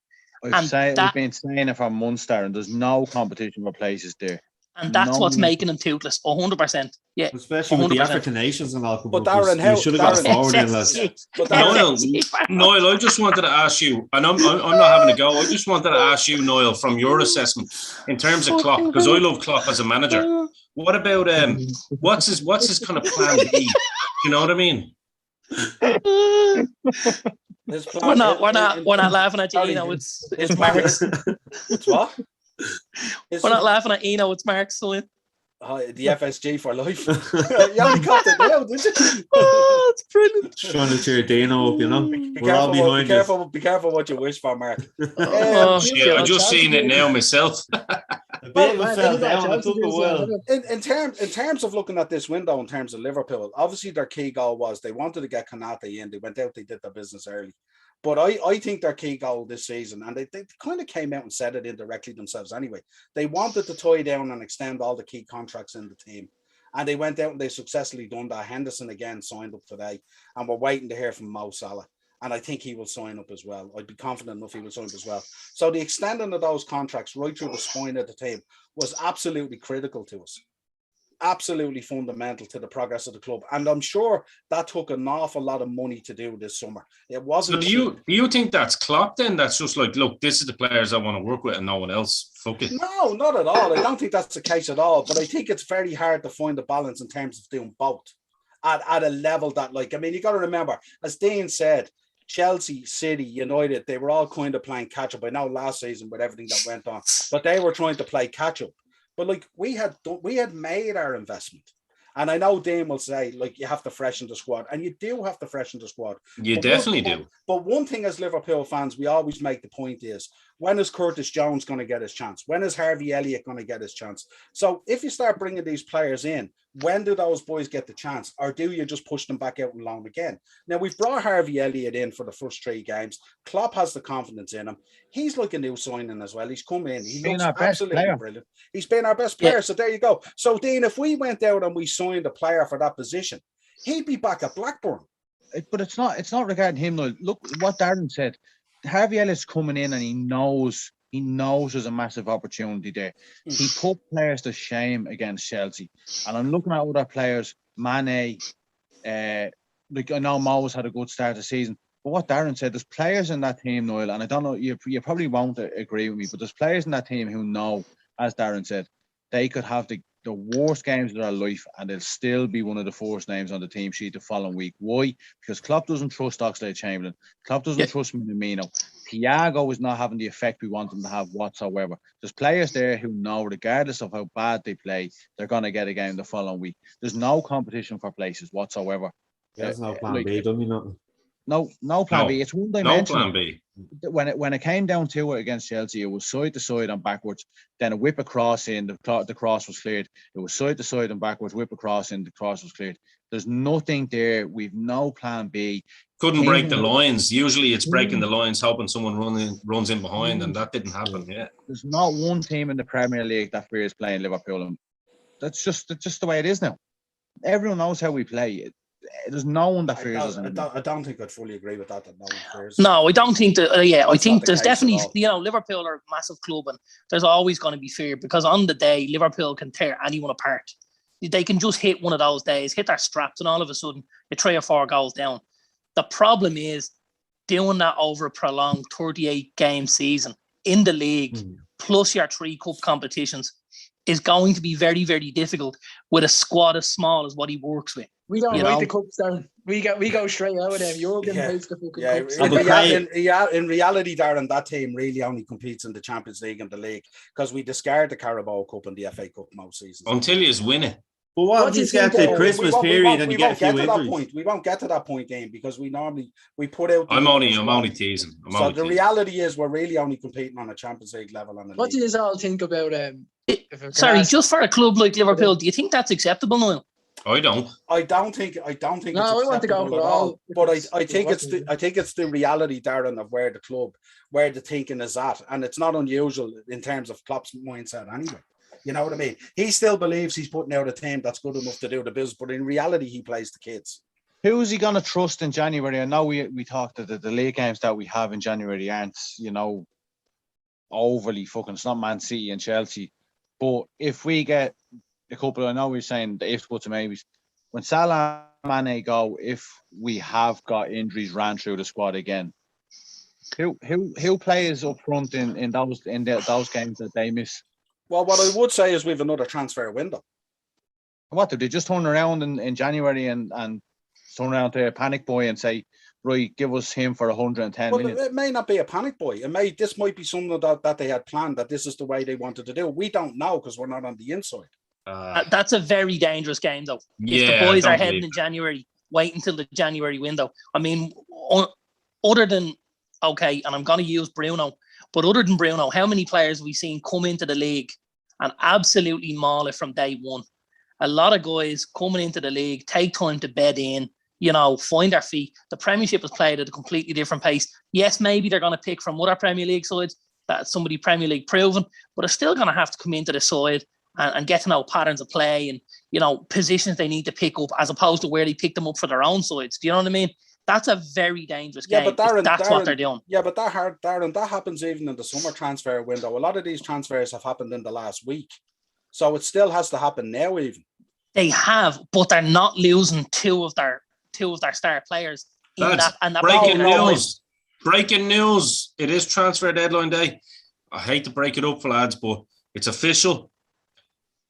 We've been saying it for months there, and there's no competition for places there. And that's what's making them toothless, 100%. Yeah, especially 100%. With the African nations and all. But Darren, how should have got forward in lads. Niall, I just wanted to ask you, and I'm not having a go. I just wanted to ask you, Niall, from your assessment in terms of Klopp, because I love Klopp as a manager. What about what's his kind of plan B? You know what I mean? We're not laughing at you. It's Mark's. It's what? We're not laughing at it's Mark's son. The FSG for life. You only got it now, did you? Oh, it's brilliant. Trying to cheer Dano up, We're all behind you. Be careful what you wish for, Mark. I've just seen it now myself. In terms of looking at this window, in terms of Liverpool, obviously their key goal was they wanted to get Konate in. They went out, they did their business early. But I think their key goal this season, and they kind of came out and said it indirectly themselves anyway, they wanted to tie down and extend all the key contracts in the team. And they went out and they successfully done that. Henderson again signed up today, and we're waiting to hear from Mo Salah. And I think he will sign up as well. I'd be confident enough he will sign up as well. So the extending of those contracts right through the spine of the team was absolutely critical to us. absolutely fundamental to the progress of the club. And I'm sure that took an awful lot of money to do this summer. It wasn't. So do you think that's Klopp then? That's just like, look, this is the players I want to work with and no one else. Fuck it. No, not at all. I don't think that's the case at all. But I think it's very hard to find a balance in terms of doing both at a level that, like, I mean, you got to remember, as Dean said, Chelsea, City, United, they were all kind of playing catch up. I know last season with everything that went on, but they were trying to play catch up. But like we had made our investment. And I know Dean will say, like, you have to freshen the squad. And you do have to freshen the squad. You definitely do. But one thing as Liverpool fans, we always make the point is, when is Curtis Jones going to get his chance? When is Harvey Elliott going to get his chance? So if you start bringing these players in, when do those boys get the chance? Or do you just push them back out and loan again? Now, we've brought Harvey Elliott in for the first 3 games. Klopp has the confidence in him. He's like a new signing as well. He's come in. He looks absolutely brilliant. He's been our best player. Yeah. So there you go. So, Dean, if we went out and we signed a player for that position, he'd be back at Blackburn. But it's not regarding him. Though. Look what Darren said. Harvey Elliott's coming in and he knows there's a massive opportunity there. He put players to shame against Chelsea. And I'm looking at other players, Mane, like I know Mo's had a good start of the season. But what Darren said, there's players in that team, Noel, and I don't know, you probably won't agree with me, but there's players in that team who know, as Darren said, they could have the worst games of their life and they'll still be one of the first names on the team sheet the following week. Why? Because Klopp doesn't trust Oxlade-Chamberlain. Klopp doesn't trust Minamino. Thiago is not having the effect we want him to have whatsoever. There's players there who know, regardless of how bad they play, they're going to get a game the following week. There's no competition for places whatsoever. There's no plan B, don't you know? No plan B. It's one dimension. No plan B. When it came down to it against Chelsea, it was side to side and backwards. Then a whip across in, the cross was cleared. It was side to side and backwards, whip across in, the cross was cleared. There's nothing there. We've no plan B. Couldn't break the lines. Usually it's breaking the lines, hoping someone runs in behind, and that didn't happen yet. There's not one team in the Premier League that fears playing Liverpool. And that's just the way it is now. Everyone knows how we play. There's no one that fears us. I don't think I'd fully agree with that. That no one fears. No, I don't think that. I think there's definitely, Liverpool are a massive club, and there's always going to be fear because on the day Liverpool can tear anyone apart. They can just hit one of those days, hit their straps, and all of a sudden they're 3 or 4 goals down. The problem is doing that over a prolonged 38-game season in the league, plus your 3 cup competitions, is going to be very, very difficult with a squad as small as what he works with. We don't write the cups down. We go straight out of them. Jurgen hates the fucking cups. In reality, Darren, that team really only competes in the Champions League and the league because we discard the Carabao Cup and the FA Cup most seasons. Until you just win it. But what you get to Christmas period and you get a few injuries? We won't get to that point, Dean, because we put out. I'm only teasing. The reality is we're really only competing on a Champions League level. What do you all think about? Just for a club like Liverpool, do you think that's acceptable, Noel? I don't think. No, I want to go for all. But I think it's the reality, Darren, of where the thinking is at, and it's not unusual in terms of Klopp's mindset anyway. You know what I mean? He still believes he's putting out a team that's good enough to do the business, but in reality, he plays the kids. Who is he going to trust in January? I know we talked that the league games that we have in January aren't, overly fucking. It's not Man City and Chelsea, but if we get a couple, I know we're saying the ifs, buts, and maybes. When Salah and Mane go, if we have got injuries ran through the squad again, who plays up front in those games that they miss? Well, what I would say is we have another transfer window. What, did they just turn around in January and turn around to a panic boy and say, right, give us him for 110 million? It may not be a panic boy. This might be something that they had planned, that this is the way they wanted to do. We don't know because we're not on the inside. That's a very dangerous game, though. If the boys are heading in January, wait until the January window. I mean, other than, and I'm going to use Bruno, but other than Bruno, how many players have we seen come into the league and absolutely maul it from day one? A lot of guys coming into the league, take time to bed in, find their feet. The Premiership is played at a completely different pace. Yes, maybe they're going to pick from other Premier League sides, that's somebody Premier League proven, but they're still going to have to come into the side and get to know patterns of play and, positions they need to pick up as opposed to where they pick them up for their own sides. Do you know what I mean? That's a very dangerous game. But Darren, that's what they're doing. Yeah, but Darren, that happens even in the summer transfer window. A lot of these transfers have happened in the last week. So it still has to happen now even. They have, but they're not losing two of their star players. Lads, that breaking particular way. news. Breaking news. It is transfer deadline day. I hate to break it up for lads, but it's official.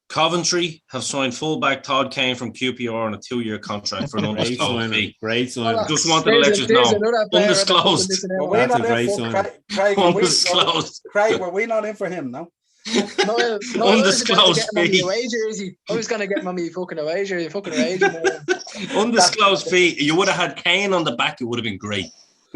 Coventry have signed fullback Todd Kane from QPR on a 2-year contract for an Great undisclosed signing. fee. Great signing. Just wanted to let you know. Undisclosed. Were we That's not a in great for sign. Craig? Undisclosed. Craig, were we not in for him? No. Undisclosed I fee. was gonna get my fucking away jersey, fucking away jersey. Undisclosed fee. You would have had Kane on the back. It would have been great.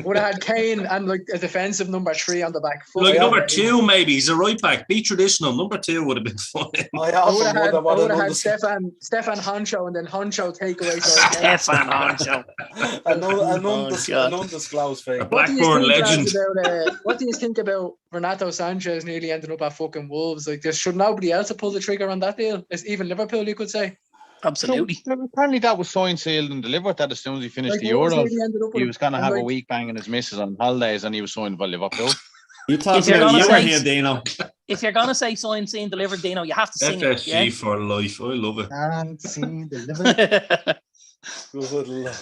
Would have had Kane and like a defensive number 3 on the back. Like Yeah. number 2, maybe. He's a right back. Be traditional. Number 2 would have been fun. I I would have had, what an Stefan Honcho and then Honcho take away. Stefan Honcho. an God. undisclosed fee. A Blackburn legend. What do you think about Renato Sanchez nearly ending up at fucking Wolves? Like, should nobody else have pulled the trigger on that deal? It's even Liverpool, you could say. Absolutely. So, apparently that was signed, sealed and delivered that as soon as he finished Like, the Wolves Euros. nearly ended up with He was going to him, have a like- week banging his missus on holidays and he was signed by Liverpool. You If talking you're about gonna you say- here, Dino? If you're gonna say sign, seen, delivered, Dino, you have to sing FSG it. for life. I love it. And seen delivered. Yeah? Good Lord.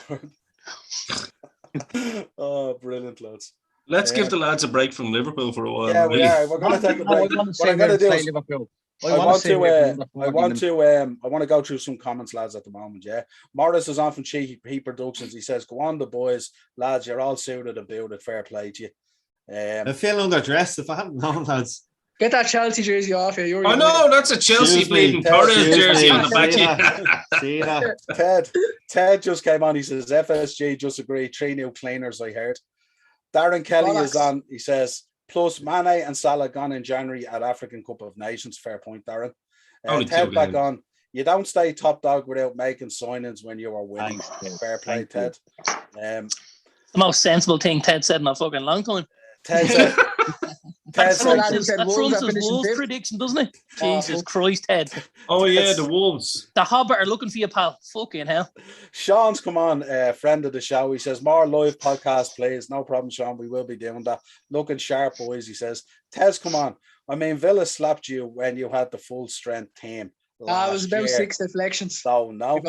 Oh, brilliant, lads. Let's give the lads a break from Liverpool for a while. Yeah, we really. are. We're going to take a No, I break. want to What say I'm going to do say is Liverpool. I want to to go through some comments, lads, at the moment. Yeah, Morris is on from Cheeky Heat Productions. He says, "Go on, the boys, lads. You're all suited and built. Fair play to you." I feel underdressed if I hadn't known, lads. Get that Chelsea jersey off here. You're I know, that's a Chelsea Excuse me. bleeding Torres Excuse jersey me. on the back. See that? Ted just came on. He says, "FSG just agreed. 3 new cleaners. I heard." Darren Kelly is Bollocks. on. He says, "Plus Mane and Salah gone in January at African Cup of Nations." Fair point, Darren. Only Ted 2 back games. on. You don't stay top dog without making signings when you are winning. Thanks, Fair play, Thank Ted. The most sensible thing Ted said in a fucking long time. Ted said, That said- fronts his, said that Wolves fronts are his finishing Wolves fifth. prediction, doesn't it? Oh, Jesus fuck. Christ, Ted. Oh yeah, the Wolves. The Hobbit are looking for you, pal. Fucking hell. Sean's come on, friend of the show. He says, "More live podcast, please." No problem, Sean. We will be doing that. Looking sharp, boys. He says, "Tez, come on. I mean, Villa slapped you when you had the full strength team. It was about 6 deflections. So, no.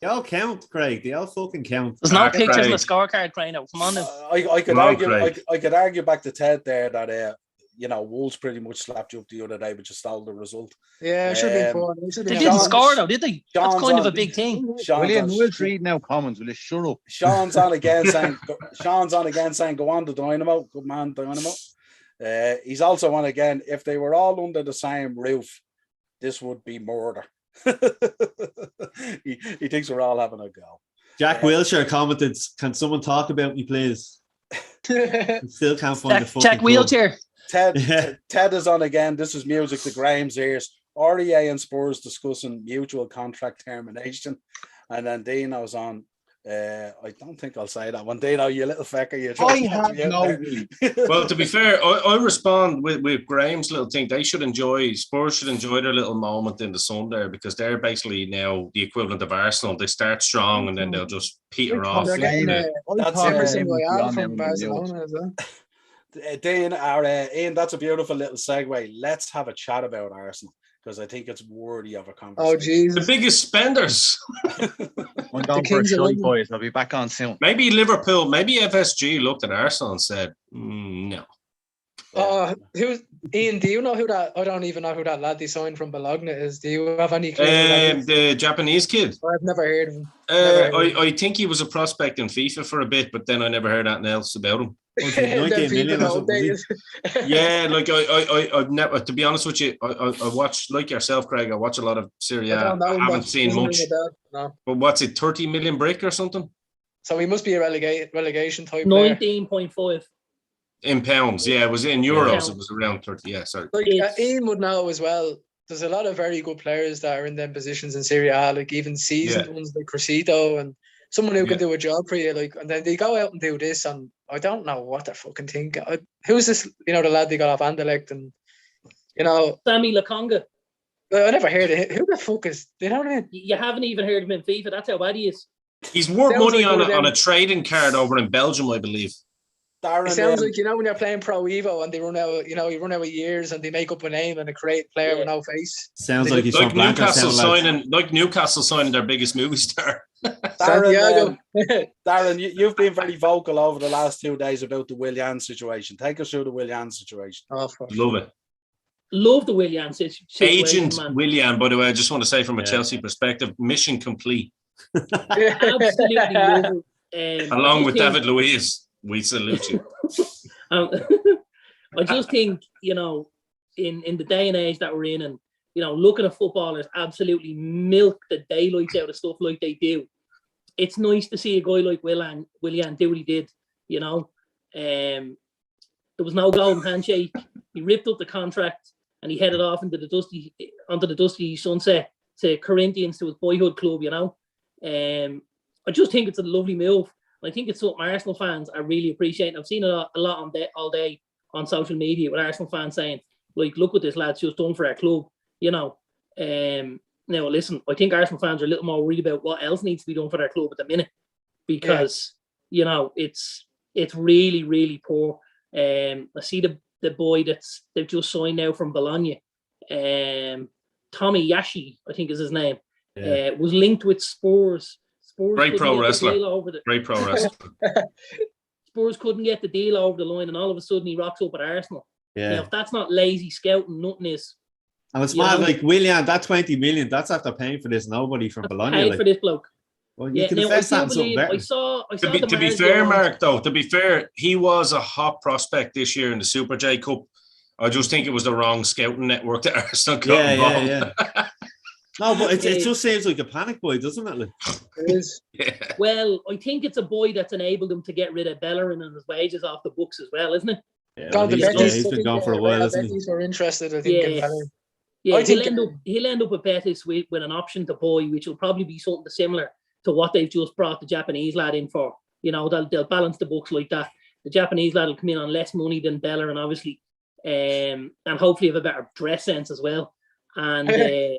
They all count, Craig. They all fucking count. There's no Ah, pictures in the Craig. scorecard, Craig. Now, come on now. I could No, argue. Craig. I could argue back to Ted there that Wolves pretty much slapped you up the other day, but you stole the result. Yeah, it should have been 4. They Sean- didn't score though, did they? That's Sean's kind of on- a big thing. Sean's William, on- we'll read now comments. Will you shut up? Sean's on again saying, "Go on, the Dynamo, good man, Dynamo." He's also on again. If they were all under the same roof, this would be murder. he thinks we're all having a go. Jack Wilshere commented, "Can someone talk about me, please?" Still can't find the fucking Jack club. Wheelchair. Ted, Yeah. Ted is on again. This is music to Graham's ears. REA and Spurs discussing mutual contract termination, and then Dino's on. I don't think I'll say that one. Dino, you little fecker. You I have no. Well, to be fair, I respond with Graham's little thing. Spurs should enjoy their little moment in the sun there, because they're basically now the equivalent of Arsenal. They start strong and then they'll just peter off. They're getting That's Emerson it. Royale from Barcelona as well. Dean, Ian, that's a beautiful little segue. Let's have a chat about Arsenal, because I think it's worthy of a conversation. Oh, The Jesus. biggest spenders. I'm going for a Kings of shite, London. boys. I'll be back on soon. Maybe Liverpool, maybe FSG looked at Arsenal and said, no. Ian, do you know who that? I don't even know who that lad they signed from Bologna is. Do you have any clue? Who that is? The Japanese kid. I've never heard of him. I think he was a prospect in FIFA for a bit, but then I never heard anything else about him. Was it 19 Them million people or something, was updated. Yeah, like I've never, to be honest with you, I watch, like yourself, Craig, I watch a lot of Serie A. I don't know I him, haven't but seen doesn't much. ring a bell, no. But what's it, 30 million brick or something? So he must be a relegation type player. 19.5. In pounds, yeah, it was in euros, Pounds. it was around 30, yeah, sorry. Like It's- Ian would know as well. There's a lot of very good players that are in them positions in Serie A, like even seasoned ones like Crescito and someone who can do a job for you. Like, and then they go out and do this, and I don't know what they're fucking thinking. Who's this? The lad they got off Anderlecht, and Sammy Lakonga. I never heard of him. Who the fuck is? You know what I mean? You haven't even heard of him in FIFA. That's how bad he is. He's worth Sounds money like one of on a them. trading card over in Belgium, I believe. Darren, It sounds like, when you're playing Pro Evo and they run out, you run out of years and they make up a name and they create a player with no face. Sounds like he's from Newcastle signing their biggest movie star. Darren, you've been very vocal over the last 2 days about the Willian situation. Take us through the Willian situation. Love it. Love the Willian situation. Agent man. Willian, by the way, I just want to say from a Chelsea perspective, mission complete. Absolutely love it. Along with David Luiz, we salute you. I just think, in the day and age that we're in, and looking at footballers absolutely milk the daylights out of stuff like they do. It's nice to see a guy like Willian do what he did. There was no golden handshake. He ripped up the contract and he headed off onto the dusty sunset to Corinthians, to his boyhood club. I just think it's a lovely move. I think it's something Arsenal fans are really appreciating. I've seen a lot all day on social media with Arsenal fans saying, like, look what this lad's just done for our club. Now, listen, I think Arsenal fans are a little more worried about what else needs to be done for their club at the minute, because it's really, really poor. I see the boy they've just signed now from Bologna, Tommy Yashi, I think is his name, was linked with Spurs. Great pro wrestler. Spurs couldn't get the deal over the line, and all of a sudden he rocks up at Arsenal. Yeah. If that's not lazy scouting, nothing is. And it's mad, like Willian, that 20 million, that's after paying for this nobody from Bologna. Paid for this bloke. Well, you can invest that in something better. To be fair, Mark, he was a hot prospect this year in the Super J Cup. I just think it was the wrong scouting network that Arsenal got involved. Yeah. No, but it just seems like a panic boy, doesn't it? Like? It is. Yeah. Well, I think it's a boy that's enabled him to get rid of Bellerin and his wages off the books as well, isn't it? Yeah, he's been gone for a while, hasn't he? Betis were interested, I think, in Bellerin. Yeah, he'll end up at Betis with an option to buy, which will probably be something similar to what they've just brought the Japanese lad in for. They'll balance the books like that. The Japanese lad will come in on less money than Bellerin, obviously, and hopefully have a better dress sense as well. And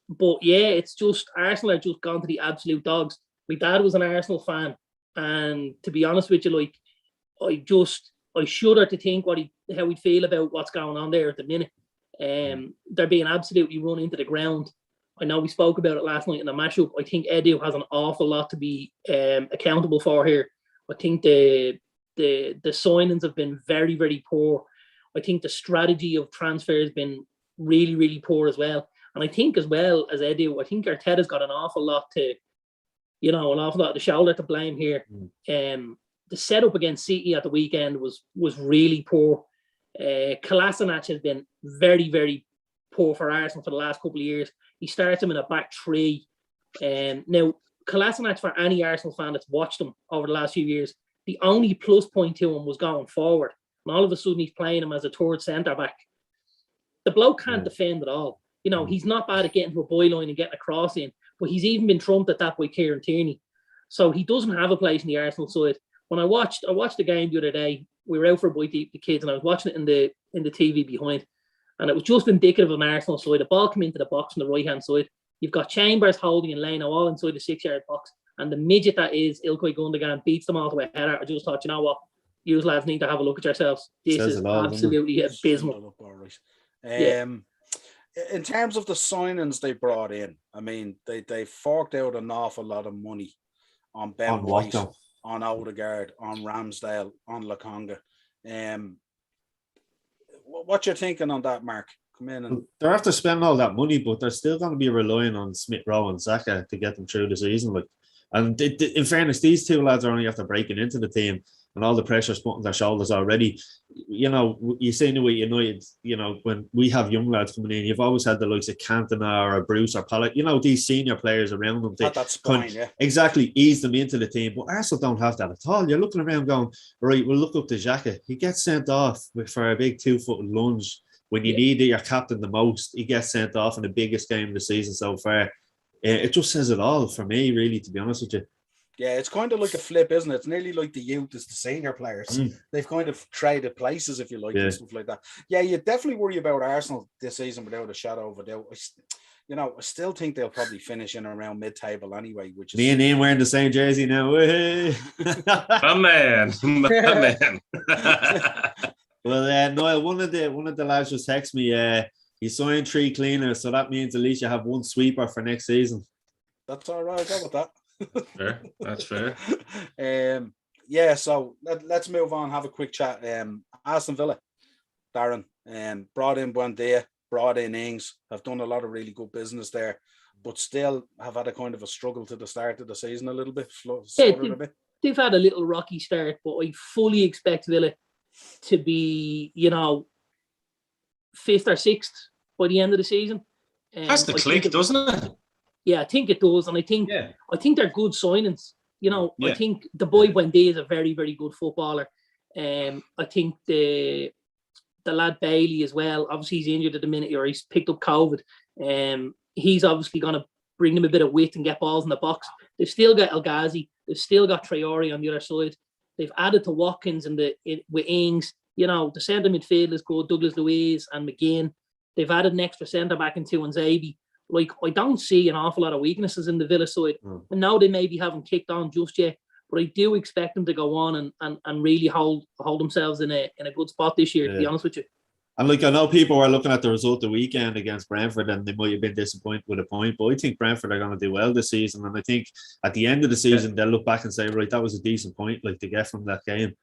but yeah, it's just Arsenal are just gone to the absolute dogs. My dad was an Arsenal fan, and to be honest with you, like I shudder to think how he'd feel about what's going on there at the minute. They're being absolutely run into the ground. I know we spoke about it last night in the mashup. I think Edu has an awful lot to be accountable for here. I think the signings have been very, very poor. I think the strategy of transfer has been really, really poor as well. And I think as well as Edu, I think Arteta's got an awful lot of the shoulder to blame here. The setup against City at the weekend was really poor. Kolasinac has been very, very poor for Arsenal for the last couple of years. He starts him in a back three. Now, Kolasinac, for any Arsenal fan that's watched him over the last few years, the only plus point to him was going forward. And all of a sudden, he's playing him as a third centre-back. The bloke can't defend at all. He's not bad at getting to a byline and getting a cross in, but he's even been trumped at that by Kieran Tierney. So he doesn't have a place in the Arsenal side. When I watched the game the other day, we were out for a bite to eat the kids, and I was watching it in the TV behind, and it was just indicative of an Arsenal side. The ball came into the box on the right hand side. You've got Chambers, Holding, and Leno all inside the 6-yard box, and the midget that is Ilkay Gundogan beats them all to a header. I just thought, you know what, you lads need to have a look at yourselves. This is absolutely abysmal. In terms of the signings they brought in, I mean, they forked out an awful lot of money on Ben White, on Odegaard, on Ramsdale, on Lokonga. What you're thinking on that, Mark? Come in. And they're after spending all that money, but they're still going to be relying on Smith Rowe and Saka to get them through the season. And in fairness, these two lads are only after breaking into the team, and all the pressure's put on their shoulders already. You've seen it with United, when we have young lads coming in, you've always had the likes of Cantona or Bruce or Pallet, these senior players around them. That's fine, yeah. Exactly, ease them into the team. But Arsenal don't have that at all. You're looking around going, right, we'll look up to Xhaka. He gets sent off for a big 2-foot lunge. When you need your captain the most, he gets sent off in the biggest game of the season so far. It just says it all for me, really, to be honest with you. Yeah, it's kind of like a flip, isn't it? It's nearly like the youth is the senior players. They've kind of traded places, if you like, and stuff like that. Yeah, you definitely worry about Arsenal this season without a shadow of a doubt. you know, I still think they'll probably finish in around mid-table anyway, which is Me and Ian wearing the same jersey now. Hey. My man, my man. Well, Noel, one of the lads just texted me. He signed 3 cleaners, so that means at least you have 1 sweeper for next season. that's all right. I'll go with that. Fair. That's fair. Yeah, so let's move on, have a quick chat. Aston Villa, Darren, brought in Buendia, brought in Ings, have done a lot of really good business there, but still have had a kind of a struggle to the start of the season a little bit. They've had a little rocky start, but I fully expect Villa to be, 5th or 6th by the end of the season. Has the click, doesn't it? Yeah, I think it does, and I think they're good signings. I think the boy Buendia is a very, very good footballer. I think the lad Bailey as well. Obviously, he's injured at the minute, or he's picked up COVID. He's obviously going to bring them a bit of width and get balls in the box. They've still got El Ghazi. They've still got Traore on the other side. They've added to Watkins with Ings. The centre midfield is good. Douglas Luiz and McGinn. They've added an extra centre back in Tuanzebe. Like, I don't see an awful lot of weaknesses in the Villa side. And now they maybe haven't kicked on just yet, but I do expect them to go on and really hold themselves in a good spot this year, to be honest with you. And I know people were looking at the result the weekend against Brentford and they might have been disappointed with a point, but I think Brentford are going to do well this season. And I think at the end of the season, they'll look back and say, right, that was a decent point to get from that game.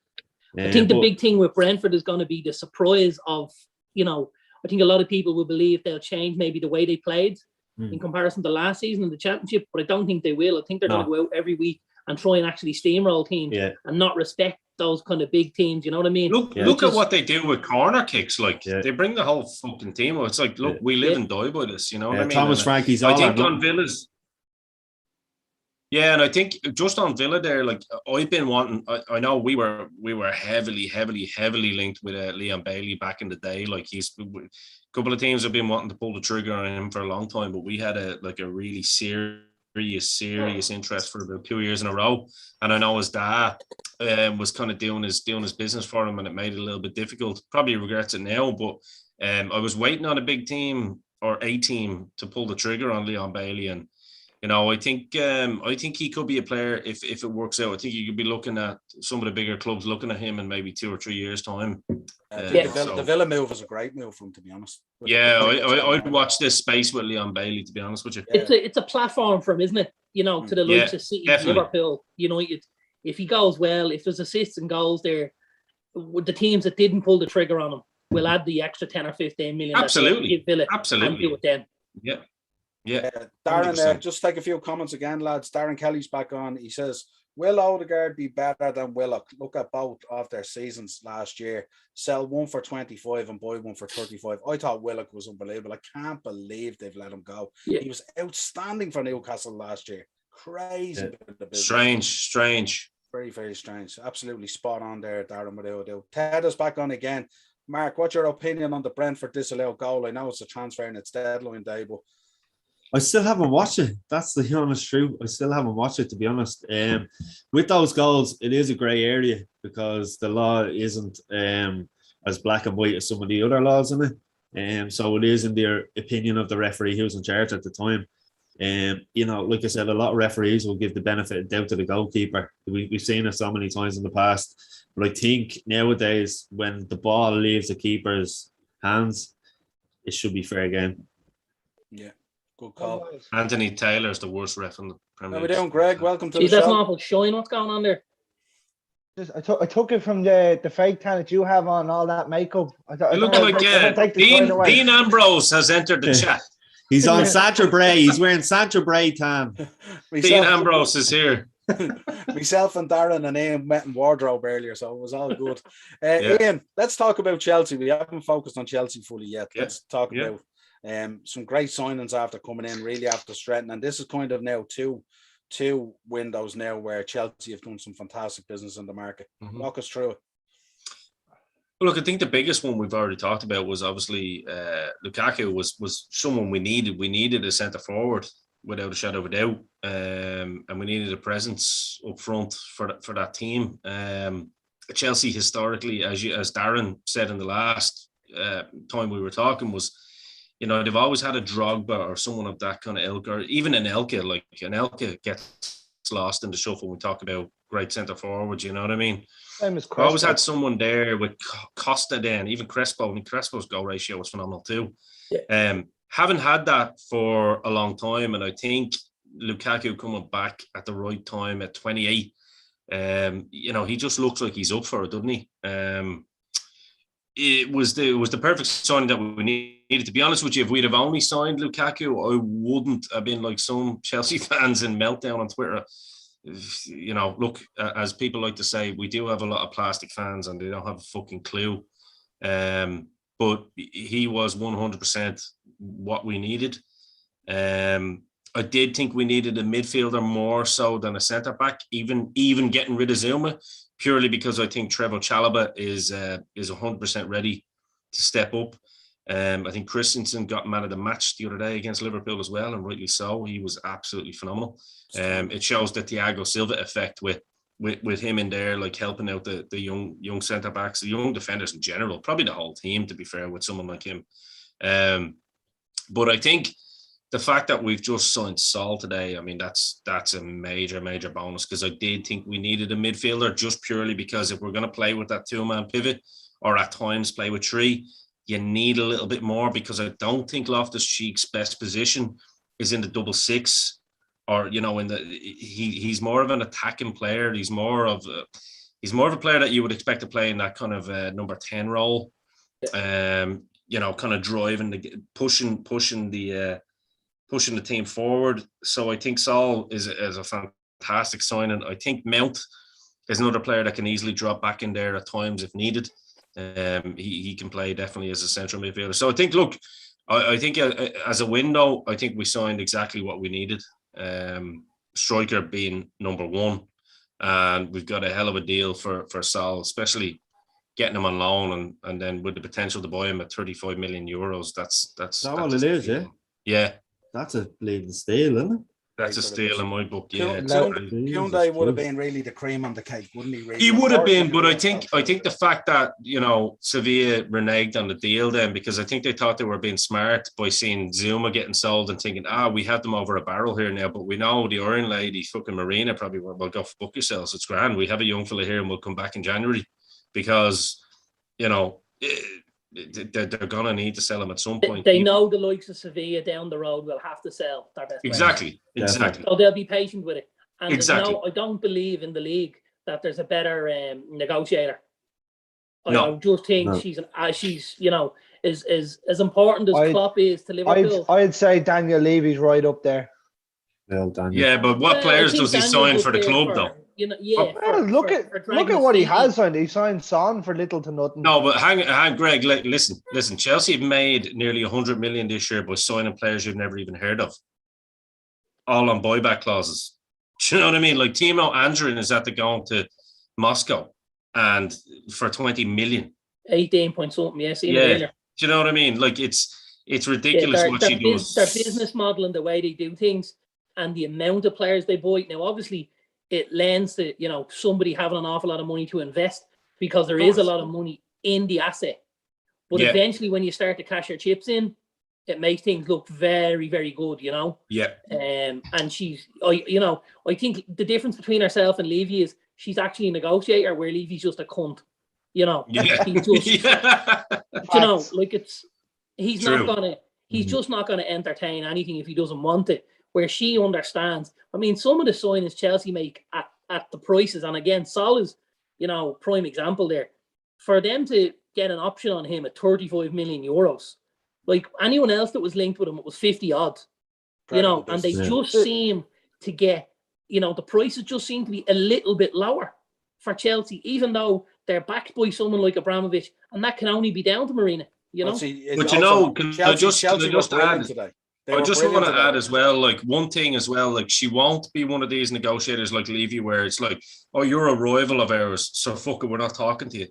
I think the big thing with Brentford is going to be the surprise of, I think a lot of people will believe they'll change maybe the way they played in comparison to last season in the Championship, but I don't think they will. I think they're going to go out every week and try and actually steamroll teams and not respect those kind of big teams. You know what I mean? Look at what they do with corner kicks. Like they bring the whole fucking team up. It's like, look, we live and die by this. You know what I mean? Thomas Frankie's. I think on Villa's. Yeah, and I think just on Villa there, like I've been wanting. I know we were heavily linked with Leon Bailey back in the day. Like a couple of teams have been wanting to pull the trigger on him for a long time, but we had a really serious interest for about 2 years in a row. And I know his dad was kind of doing his business for him, and it made it a little bit difficult. Probably regrets it now, but I was waiting on a big team or a team to pull the trigger on Leon Bailey, and I think he could be a player if it works out. I think you could be looking at some of the bigger clubs looking at him in maybe 2 or 3 years' time. The Villa move was a great move for him, to be honest. I'd watch this space with Leon Bailey, to be honest with you. It's a platform for him, isn't it? To the likes of City, Liverpool, United. If he goes well, if there's assists and goals there, with the teams that didn't pull the trigger on him, we'll add the extra 10 or 15 million. Absolutely. Absolutely. And do it then. Yeah. Darren, just take a few comments again, lads. Darren Kelly's back on. He says, will Odegaard be better than Willock? Look at both of their seasons last year. Sell one for 25 and buy one for 35. I thought Willock was unbelievable. I can't believe they've let him go. He was outstanding for Newcastle last year. Crazy. Strange. Very, very strange. Absolutely spot on there, Darren, without a doubt. Ted is back on again. Mark, what's your opinion on the Brentford disallowed goal? I know it's a transfer and it's deadline day, but I still haven't watched it. That's the honest truth. I still haven't watched it, to be honest. With those goals, it is a grey area because the law isn't as black and white as some of the other laws in it. So it is in the opinion of the referee who was in charge at the time. Like I said, a lot of referees will give the benefit of doubt to the goalkeeper. We've seen it so many times in the past. But I think nowadays, when the ball leaves the keeper's hands, it should be fair game. Yeah. Good call. Anthony Taylor's the worst ref in the Premier League. How are we doing, Greg? Welcome to the That's show. an awful shine. What's going on there? I took it from the fake tan that you have on, all that makeup. You look like Dean Ambrose has entered the chat. He's on Sancho Bray. He's wearing Sancho Bray tan. Dean Ambrose is here. Myself and Darren and Ian met in wardrobe earlier, so it was all good. Ian, let's talk about Chelsea. We haven't focused on Chelsea fully yet. Let's talk about some great signings after coming in, really after strengthening. And this is kind of now two windows now where Chelsea have done some fantastic business in the market. Walk us through it. Well, look, I think the biggest one we've already talked about was obviously Lukaku was someone we needed. We needed a centre forward without a shadow of a doubt, and we needed a presence up front for that team. Chelsea historically, as Darren said in the last time we were talking, was You know, they've always had a Drogba or someone of that kind of ilk, or even an Elka. Like an Elka gets lost in the shuffle when we talk about great centre forwards. You know what I mean? Same as We've always Crespo. had someone there with Costa. Then even Crespo. I mean, Crespo's goal ratio was phenomenal too. Haven't had that for a long time, and I think Lukaku coming back at the right time at 28. You know, he just looks like he's up for it, doesn't he? It was the perfect signing that we needed. To be honest with you, if we'd have only signed Lukaku, I wouldn't have been like some Chelsea fans in meltdown on Twitter. You know, look, as people like to say, we do have a lot of plastic fans and they don't have a fucking clue. But he was 100% what we needed. I did think we needed a midfielder more so than a centre back, even getting rid of Zuma, purely because I think Trevoh Chalobah is 100% ready to step up. I think Christensen got man of the match the other day against Liverpool as well, and rightly so. He was absolutely phenomenal. It shows the Thiago Silva effect with him in there, like helping out the young centre backs, the young defenders in general, probably the whole team, to be fair, with someone like him. But I think the fact that we've just signed Saul today, I mean, that's a major bonus, because I did think we needed a midfielder, just purely because if we're going to play with that 2-man pivot, or at times play with 3, you need a little bit more, because I don't think Loftus-Cheek's best position is in the double 6, or, you know, he's more of an attacking player. He's more of a player that you would expect to play in that kind of number 10 role. You know, kind of driving, pushing the team forward. So I think Saul is a fantastic signing. I think Mount is another player that can easily drop back in there at times if needed. He can play definitely as a central midfielder. So I think, look, I think as a window, I think we signed exactly what we needed. Striker being number 1, and we've got a hell of a deal for Saul, especially getting him on loan and then with the potential to buy him at 35 million euros. That's all it is, yeah. Yeah. That's a bleeding steal, isn't it? That's a steal in my book. Yeah, Koundé would have been really the cream on the cake, wouldn't he? Really? He would have been, but I think the fact that, you know, Sevilla reneged on the deal then, because I think they thought they were being smart by seeing Zuma getting sold and thinking, we have them over a barrel here now, but we know the Iron Lady, fucking Marina, probably will go book yourselves. It's grand. We have a young fella here and we'll come back in January, because, you know, they're going to need to sell him at some point. They know the likes of Sevilla down the road will have to sell their best Exactly. So they'll be patient with it. And exactly. I don't believe in the league that there's a better negotiator. I just think she's you know, as important as Klopp is to Liverpool. I'd say Daniel Levy's right up there. Well done. Yeah, but what players does he sign for the club though? You know, look at what he has signed. He signed Son for little to nothing. No, but hang, Greg. Listen. Chelsea have made nearly 100 million this year by signing players you've never even heard of, all on buyback clauses. Do you know what I mean? Like Timo Andrin is at the going to Moscow, and for 20 million, 18 point something. Yes, yeah. Do you know what I mean? Like it's ridiculous what she does. Their business model and the way they do things, and the amount of players they buy. Now, obviously, it lends to, you know, somebody having an awful lot of money to invest, because there is a lot of money in the asset. But eventually, when you start to cash your chips in, it makes things look very, very good, you know? Yeah. And I think the difference between herself and Levy is she's actually a negotiator, where Levy's just a cunt, you know? Yeah. He's just, you know, like he's True. not going to, he's just not going to entertain anything if he doesn't want it. Where she understands. I mean, some of the signings Chelsea make at the prices, and again, Sol is, you know, prime example there. For them to get an option on him at 35 million euros, like anyone else that was linked with him, it was 50 odd, you know, and they just seem to get, you know, the prices just seem to be a little bit lower for Chelsea, even though they're backed by someone like Abramovich, and that can only be down to Marina, you know. But you know, I just add today. I just want to add as well, like one thing as well, like she won't be one of these negotiators like Levy, where it's like, oh, you're a rival of ours, so fuck it, we're not talking to you.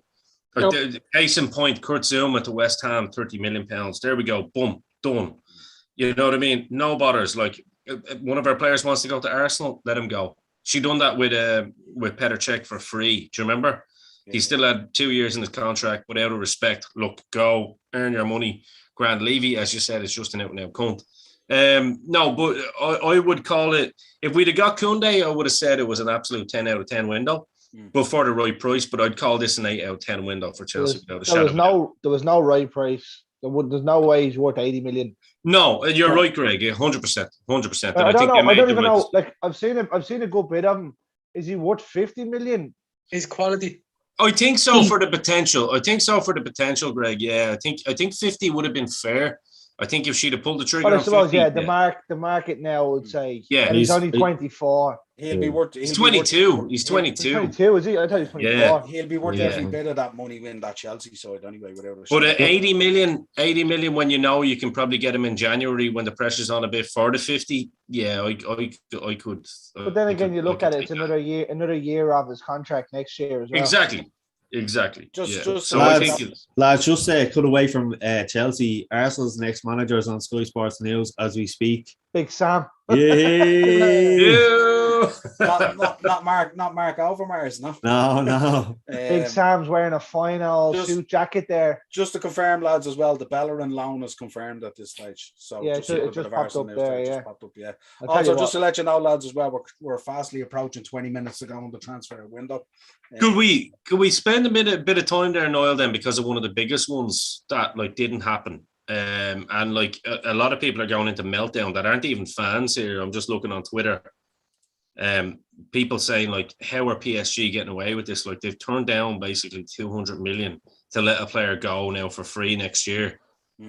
Nope. Case in point, Kurt Zouma to West Ham, £30 million. There we go, boom, done. You know what I mean? No bothers. Like one of our players wants to go to Arsenal, let him go. She done that with Petr Cech for free. Do you remember? Yeah. He still had 2 years in his contract, but out of respect, look, go, earn your money. Grant Levy, as you said, is just an out-and-out cunt. No, but I would call it, if we'd have got Koundé, I would have said it was an absolute 10 out of 10 window, but for the right price. But I'd call this an 8 out of 10 window for Chelsea. There was no right price. There's no way he's worth 80 million. No, you're right, Greg. 100%. 100%. I don't know. I don't even know. Like I've seen a good bit of him. Is he worth 50 million? His quality. I think so for the potential. Greg. Yeah, I think 50 would have been fair. I think if she'd have pulled the trigger, but I suppose, the market now would say, yeah, he's only 24. He'll be worth. He's 22. He's 22. 22, is he? I thought he was 24. Yeah. He'll be worth every bit of that money in that Chelsea side anyway. But 80 million, when you know you can probably get him in January when the pressure's on a bit for the 50. Yeah, I could. But then again, you look at it; it's another year of his contract next year as well. Exactly. So lads, just cut away from Chelsea. Arsenal's next manager is on Sky Sports News as we speak. Big Sam. Not Mark Overmars, no. No. Big Sam's wearing a final suit jacket there. Just to confirm, lads, as well, the Bellerin loan is confirmed at this stage. So yeah, it just popped up there. Yeah. Also, just to let you know, lads, as well, we're fastly approaching 20 minutes to go on the transfer window. Could we spend a bit of time there, Niall, then, because of one of the biggest ones that didn't happen? And a lot of people are going into meltdown that aren't even fans here. I'm just looking on Twitter. People saying how are PSG getting away with this? They've turned down basically 200 million to let a player go now for free next year.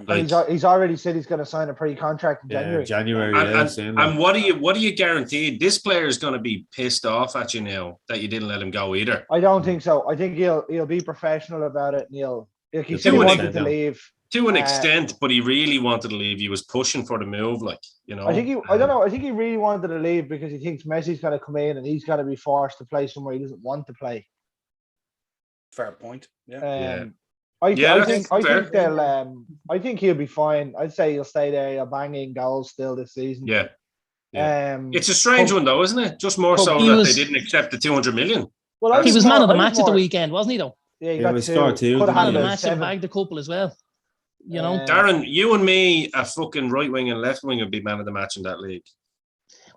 He's already said he's going to sign a pre-contract in January. And what do you guarantee? This player is going to be pissed off at you now that you didn't let him go either. I don't think so. I think he'll be professional about it. He said he wanted to leave. To an extent, but he really wanted to leave. He was pushing for the move, I think I think he really wanted to leave because he thinks Messi's going to come in and he's going to be forced to play somewhere he doesn't want to play. Fair point. I think he'll be fine. I'd say he'll stay there. He'll bang in goals still this season. Yeah. It's a strange one though, isn't it? Just more so that they didn't accept the 200 million. Well, he was man of the match at the weekend, wasn't he? Though. Yeah, he got scored two. Could have had the match and bagged a couple as well. Darren, you and me, a fucking right wing and left wing, would be man of the match in that league.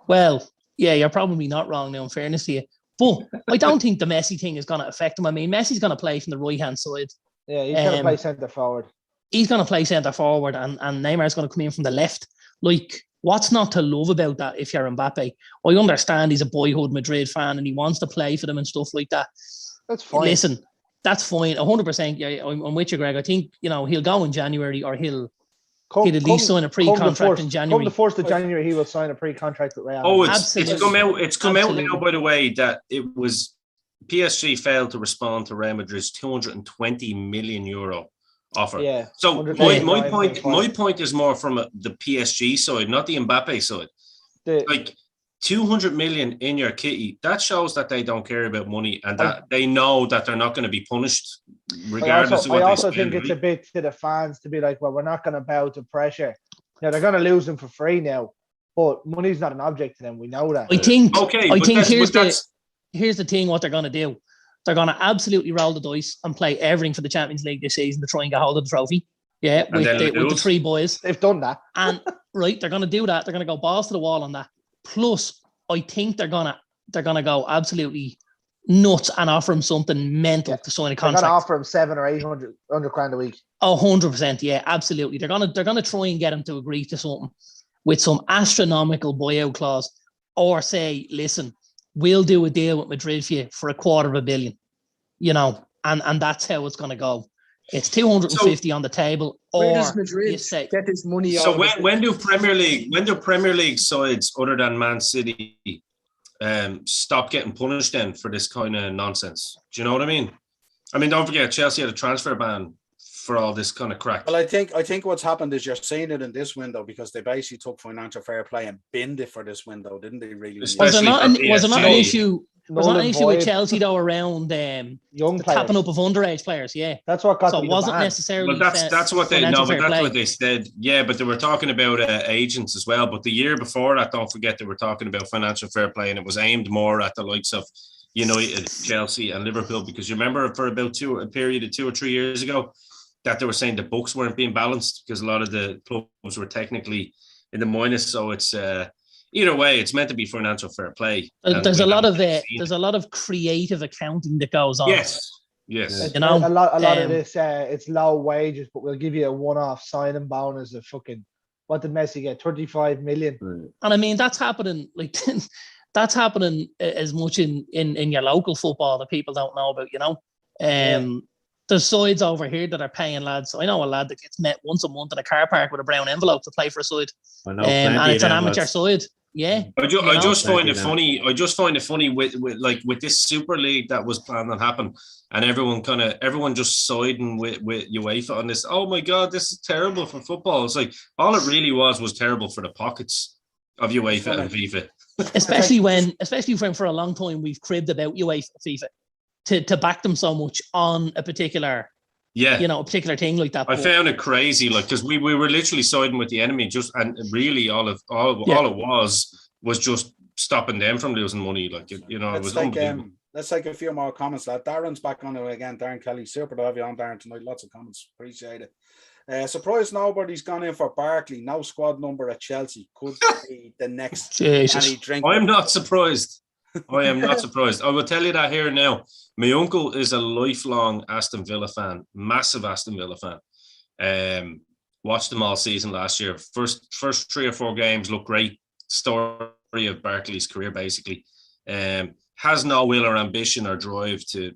Well, yeah, you're probably not wrong now, in fairness to you. But I don't think the Messi thing is going to affect him. I mean, Messi's going to play from the right-hand side. Yeah, he's going to play centre forward. He's going to play centre forward, and Neymar's going to come in from the left. What's not to love about that if you're Mbappe? I understand he's a boyhood Madrid fan and he wants to play for them and stuff like that. That's fine. Listen, that's fine. 100%. Yeah, I'm with you, Greg. I think, he'll go in January or he'll at least sign a pre-contract in January. Come the 1st of January, he will sign a pre-contract with Real. Oh, it's come out now, by the way, that it was PSG failed to respond to Real Madrid's 220 million euro offer. Yeah. So my point is more from the PSG side, not the Mbappe side. 200 million in your kitty, that shows that they don't care about money and that they know that they're not going to be punished regardless of what they spend. I also think it's a bit to the fans to be like, well, we're not going to bow to pressure. They're going to lose them for free now, but money's not an object to them. We know that. I think here's the thing, what they're going to do. They're going to absolutely roll the dice and play everything for the Champions League this season to try and get hold of the trophy. Yeah, with the three boys. They've done that. And they're going to do that. They're going to go balls to the wall on that. Plus, I think they're gonna go absolutely nuts and offer him something mental to sign a contract. They're gonna offer him 700 or 800 grand a week. 100%, yeah, absolutely. They're gonna try and get him to agree to something with some astronomical buyout clause, or say, listen, we'll do a deal with Madrid for you for $250 million. And that's how it's gonna go. It's 250 on the table, where does Madrid get this money? So when do Premier League sides other than Man City stop getting punished then for this kind of nonsense? Do you know what I mean? I mean, don't forget Chelsea had a transfer ban for all this kind of crack. Well, I think what's happened is you're seeing it in this window because they basically took financial fair play and binned it for this window, didn't they? Really? Was there not an issue? Was that an issue with Chelsea though around young the tapping up of underage players? Yeah, that's what got. So it wasn't necessarily. Well, that's what they what they said. Yeah, but they were talking about agents as well. But the year before that, don't forget they were talking about financial fair play, and it was aimed more at the likes of United, Chelsea, and Liverpool, because you remember for about a period of 2 or 3 years ago that they were saying the books weren't being balanced because a lot of the clubs were technically in the minus. So it's either way, it's meant to be financial fair play. There's a lot of creative accounting that goes on. Yes. You know, a lot of this, it's low wages, but we'll give you a one-off signing bonus of fucking, what did Messi get? 35 million. And I mean, that's happening like that's happening as much in your local football that people don't know about, you know. There's sides over here that are paying lads. I know a lad that gets met once a month in a car park with a brown envelope to play for a side. I know, And it's an amateur side. Yeah. I just find it funny. I just find it funny with this Super League that was planned on happen, and everyone just siding with UEFA on this. Oh my God, this is terrible for football. It's like all it really was terrible for the pockets of UEFA and FIFA. Especially when for a long time we've cribbed about UEFA FIFA to back them so much on a particular a particular thing like that. I found it crazy, like, because we were literally siding with the enemy, and really all it was just stopping them from losing money. Like, it was unbelievable. Let's take a few more comments. That Darren's back on it again. Darren Kelly, super to have you on, Darren, tonight. Lots of comments, appreciate it. Surprised nobody's gone in for Barkley. No squad number at Chelsea. Could be the next. I'm not surprised. I am not surprised. I will tell you that here now. My uncle is a lifelong Aston Villa fan, massive Aston Villa fan. Watched them all season last year. First 3 or 4 games looked great. Story of Barkley's career, basically. Has no will or ambition or drive to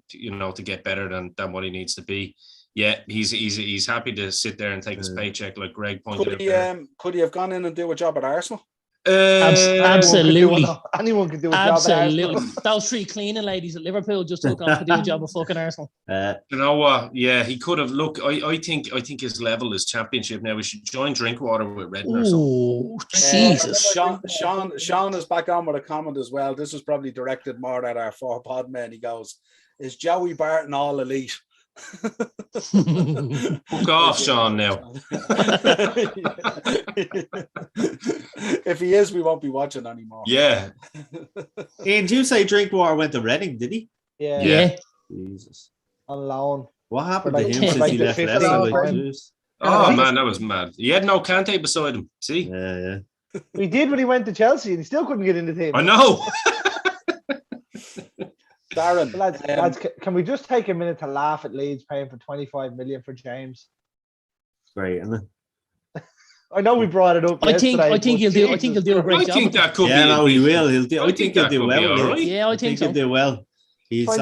get better than what he needs to be. Yeah, he's happy to sit there and take his paycheck, like Greg pointed out. Could he have gone in and do a job at Arsenal? Absolutely. Anyone could do a job. Absolutely. Those 3 cleaning ladies at Liverpool just took on to do a job of fucking Arsenal. You know what? Yeah, he could have. Look, I think his level is Championship now. We should join Drinkwater with Redden or something. Oh, Jesus. Sean is back on with a comment as well. This was probably directed more at our 4 pod men. He goes, "Is Joey Barton all elite?" Fuck off, Sean, now. If he is, we won't be watching anymore. Yeah. Ian, did you say Drinkwater went to Reading, did he? Yeah. Jesus. On loan. What happened to Like him since he left Leicester? Oh, man, that was mad. He had no Kante beside him. See? Yeah. We did when he went to Chelsea and he still couldn't get into the team. I know. Darren, lads, can we just take a minute to laugh at Leeds paying for 25 million for James? Great, isn't it? I know we brought it up. I think he'll do a great job. I think that could be. Yeah, no, he will. I think he'll do well. Right. Yeah, I think so. He'll do well. He's I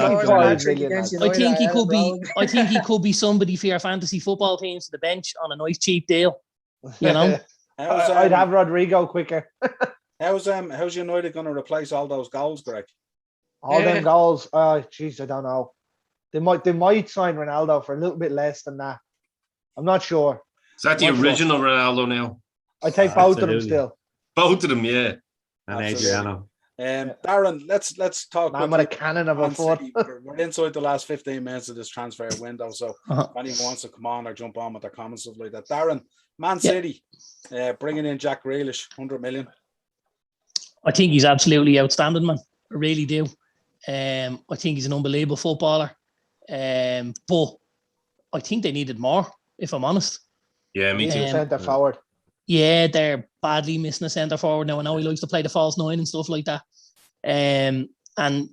think he could be somebody for your fantasy football teams to the bench on a nice cheap deal. You know, I'd have Rodrigo quicker. How's United going to replace all those goals, Greg? All them goals. Oh, jeez, I don't know. They might sign Ronaldo for a little bit less than that. I'm not sure. Is that the original Ronaldo now? I take both of them still. Both of them, yeah. And Adriano. Darren, let's talk. I'm with a cannon of a foot. We're inside the last 15 minutes of this transfer window, so if anyone wants to come on or jump on with their comments, stuff like that. Darren, Man City, bringing in Jack Grealish, 100 million. I think he's absolutely outstanding, man. I really do. I think he's an unbelievable footballer. But I think they needed more, if I'm honest. Yeah, me too. Centre forward. Yeah, they're badly missing a centre forward now. I know he likes to play the false 9 and stuff like that. And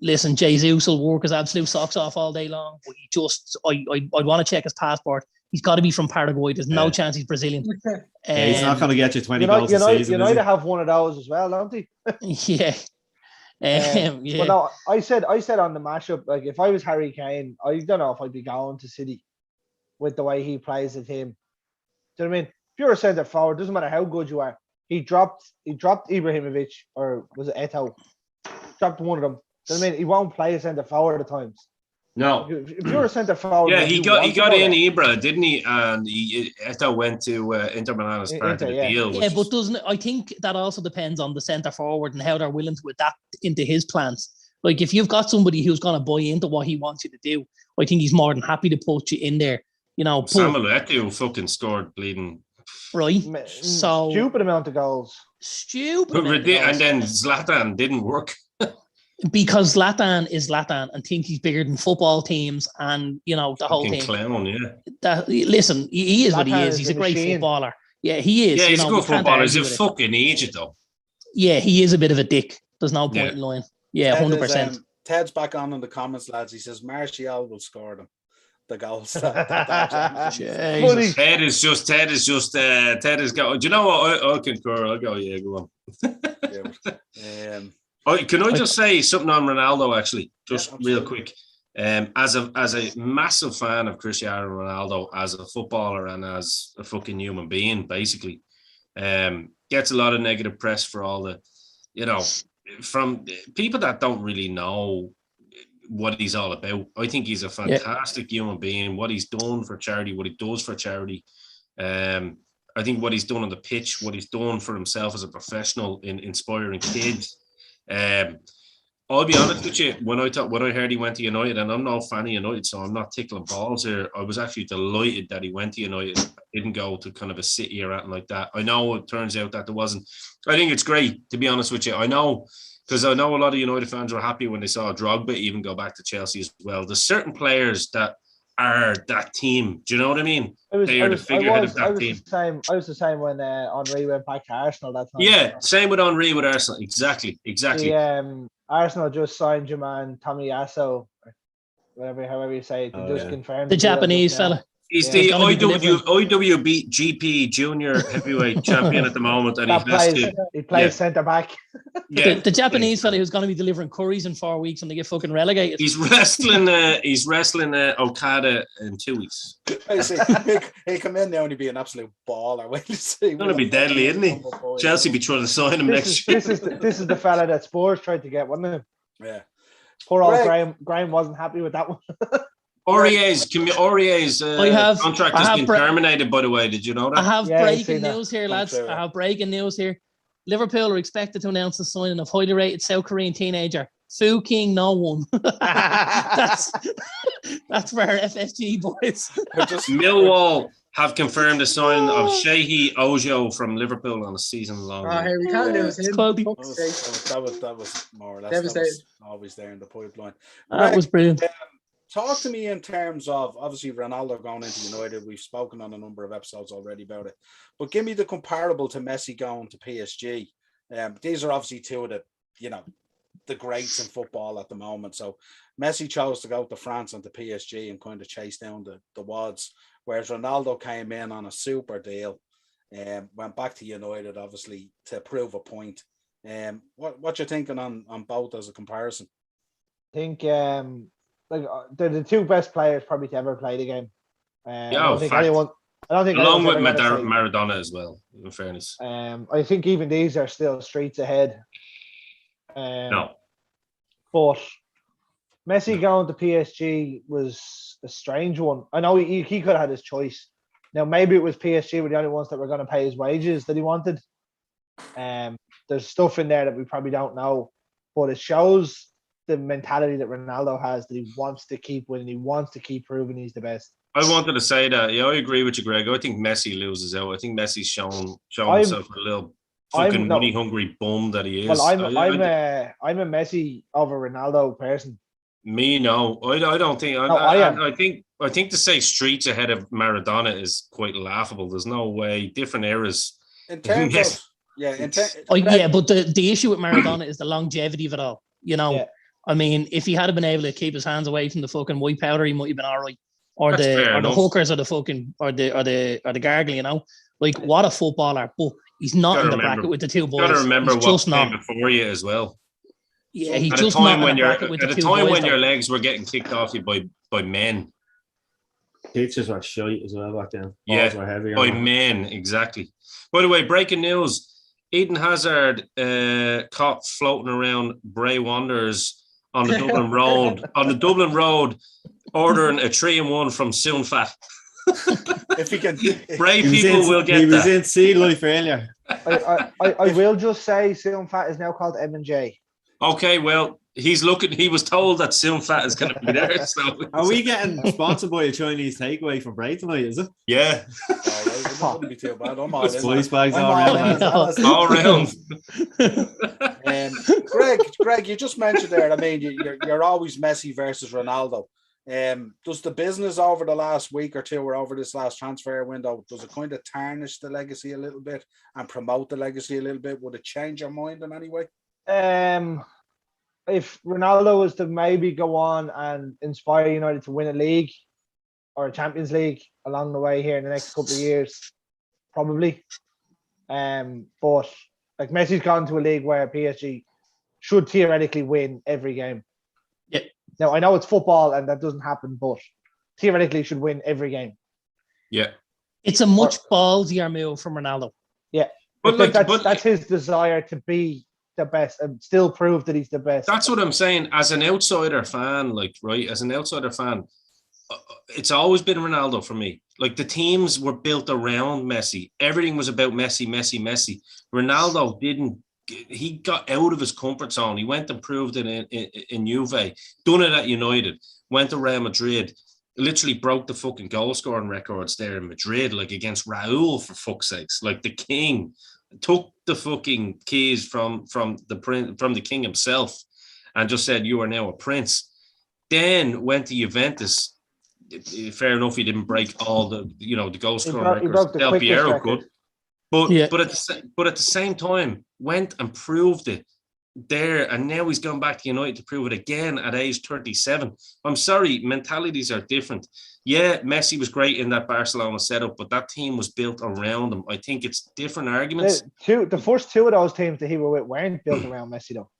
listen, Jesus will work his absolute socks off all day long. But he just, I'd want to check his passport. He's got to be from Paraguay. There's no chance he's Brazilian. He's not going to get you 20 goals a season. United have one of those as well, don't they? Yeah. But no, I said on the matchup, like if I was Harry Kane, I don't know if I'd be going to City with the way he plays the team. Do you know what I mean? If you're a centre forward, doesn't matter how good you are. He dropped Ibrahimovic, or was it Eto'o? Dropped one of them. Do you know what I mean? He won't play a centre forward at times. No. If you're a centre forward, yeah, he got in Ibra, didn't he? And Eto'o went to Inter Milan as part of the deal. Yeah, but doesn't I think that also depends on the centre forward and how they're willing to adapt into his plans. Like if you've got somebody who's going to buy into what he wants you to do, I think he's more than happy to put you in there. You know, Samuel Eto'o fucking scored bleeding. Right. So stupid amount of goals. Stupid. And then Zlatan didn't work. Because Zlatan is Zlatan and think he's bigger than football teams and, you know, the whole Fucking thing. clown, yeah. Listen, he is what he Zlatan is. is He's a a great machine. footballer. Yeah, he is. Yeah, you he's know, a good we can't footballer. He's argue a with it. fucking idiot, though. Yeah, he is a bit of a dick. There's no Yeah. point in lying. Yeah, Ted is, 100%. Ted's back on in the comments, lads. He says Martial will score them. The goals. Jesus. Ted is just Ted is go. Do you know what? I concur. I'll go. Yeah, go on. Can I just say something on Ronaldo? Actually, just real quick. As a massive fan of Cristiano Ronaldo as a footballer and as a fucking human being, basically, gets a lot of negative press for all the, you know, from people that don't really know what he's all about. I think he's a fantastic human being. What he's done for charity, what he does for charity. I think what he's done on the pitch, what he's done for himself as a professional in inspiring kids. I'll be honest with you, when I heard he went to United, and I'm no fan of United, so I'm not tickling balls here. I was actually delighted that he went to United, didn't go to kind of a City or anything like that. I know it turns out that there wasn't. I think it's great, to be honest with you. I know, because I know a lot of United fans were happy when they saw Drogba even go back to Chelsea as well. There's certain players that are that team. Do you know what I mean? They are the figurehead of that team. I was the same when Henry went back to Arsenal that time. Yeah, same with Henry with Arsenal. Exactly. Arsenal just signed your man Tommy Yasso, however you say it. They just confirmed the Japanese fella. He's the IWGP Junior Heavyweight Champion at the moment, and he plays centre back. Yeah, the Japanese fella who's going to be delivering curries in 4 weeks and they get fucking relegated. He's wrestling. Okada in 2 weeks. He'll come in there and he'll be an absolute baller. Wait to see. He's going to be deadly, isn't he? Chelsea be trying to sign him next year. This is the fella that Spurs tried to get, wasn't it? Yeah. Poor old Graham wasn't happy with that one. Aurier's contract has been terminated, by the way. Did you know that? I have breaking news here, lads. I have breaking news here. Liverpool are expected to announce the signing of highly rated South Korean teenager Fu King No One. that's for our FSG boys. Millwall have confirmed the signing of Shehi Ojo from Liverpool on a season-long. Here we can't lose him. That was more or less that was always there in the pipeline. That was brilliant. Talk to me in terms of, obviously, Ronaldo going into United. We've spoken on a number of episodes already about it. But give me the comparable to Messi going to PSG. These are obviously two of the, you know, the greats in football at the moment. So Messi chose to go to France and to PSG and kind of chase down the wads, whereas Ronaldo came in on a super deal and went back to United, obviously, to prove a point. What you thinking on both as a comparison? I think they're the two best players probably to ever play the game. Along with Maradona as well, in fairness. I think even these are still streets ahead. No. But Messi going to PSG was a strange one. I know he could have had his choice. Now, maybe it was PSG were the only ones that were going to pay his wages that he wanted. There's stuff in there that we probably don't know, but it shows the mentality that Ronaldo has, that he wants to keep winning. He wants to keep proving he's the best. I wanted to say that. Yeah, I agree with you, Greg. I think Messi loses out. I think Messi's shown himself a little fucking money-hungry bum that he is. Well, I'm a Messi over Ronaldo person. Me, no. I don't think. I think to say streets ahead of Maradona is quite laughable. There's no way. Different eras. In terms of, but the issue with Maradona is the longevity of it all. You know. Yeah. I mean, if he had been able to keep his hands away from the fucking white powder, he might have been all right. Or the hookers or the fucking or the gargle, you know. Like, what a footballer. But he's not in the bracket with the two boys. You gotta remember what came before you as well. Yeah, he's just not in the bracket with the two boys. At a time when your legs were getting kicked off you by men. Pitches were shite as well back then. Balls were heavier. By men, exactly. By the way, breaking news. Eden Hazard caught floating around Bray Wanderers on the Dublin Road, ordering a 3-in-1 from Soonfat. If he can, Bray people will get that. He was in Sea Life earlier. I will just say Soonfat is now called M&J. Okay, well, he was told that Silmfat is going to be there. So Are we getting sponsored by a Chinese takeaway from Bray tonight, is it? Yeah. All right, it wouldn't be too bad. I'm all in. Spice bags I'm all all around. in. All round. Greg, you just mentioned there. I mean, you're always Messi versus Ronaldo. Does the business over the last week or two, or over this last transfer window, does it kind of tarnish the legacy a little bit and promote the legacy a little bit? Would it change your mind in any way? If Ronaldo was to maybe go on and inspire United to win a league or a Champions League along the way here in the next couple of years, probably. But like Messi's gone to a league where PSG should theoretically win every game. Yeah. Now I know it's football and that doesn't happen, but theoretically should win every game. Yeah. It's a much ballsier move from Ronaldo. Yeah. But that's his desire to be the best and still prove that he's the best. That's what I'm saying. As an outsider fan, it's always been Ronaldo for me. Like, the teams were built around Messi. Everything was about Messi. Ronaldo didn't. He got out of his comfort zone. He went and proved it in Juve. Done it at United. Went to Real Madrid. Literally broke the fucking goal scoring records there in Madrid, like against Raul, for fuck's sakes. Like, the king took the fucking keys from the king himself and just said, "You are now a prince." Then went to Juventus. Fair enough, he didn't break all the goal scoring records. Del Piero could, but at the same time went and proved it there, and now he's gone back to United to prove it again at age 37. I'm sorry, mentalities are different. Yeah, Messi was great in that Barcelona setup, but that team was built around him. I think it's different arguments. The first two of those teams that he were with weren't built around Messi, though.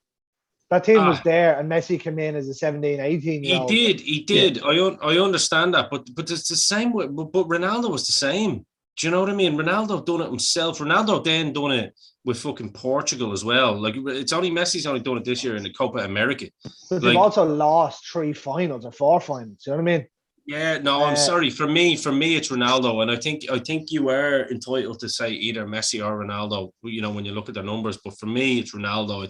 That team was there, and Messi came in as a 17, 18-year-old. He did. Yeah. I understand that, but it's the same way. But Ronaldo was the same. Do you know what I mean? Ronaldo done it himself. Ronaldo then done it with fucking Portugal as well. Like, it's only Messi's only done it this year in the Copa America. But they've also lost 3 finals or 4 finals. You know what I mean? Yeah, no, I'm sorry. For me, it's Ronaldo, and I think you are entitled to say either Messi or Ronaldo. You know, when you look at the numbers, but for me, it's Ronaldo. I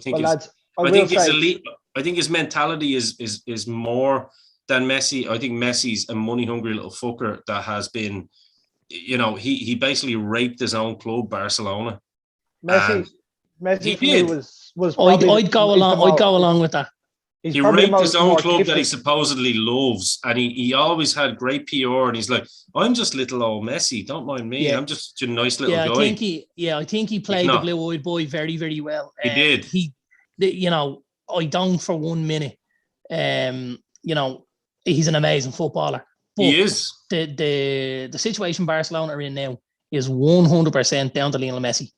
think his mentality is more than Messi. I think Messi's a money hungry little fucker that has been, he basically raped his own club, Barcelona. Messi he did. was I'd go along with that. He raped his own club that he supposedly loves, and he always had great PR, and he's like, "I'm just little old Messi, don't mind me. I'm just a nice little guy." I think he played the blue-eyed boy very, very well. He did. I don't for 1 minute. He's an amazing footballer. But he is. The situation Barcelona are in now is 100% down to Lionel Messi.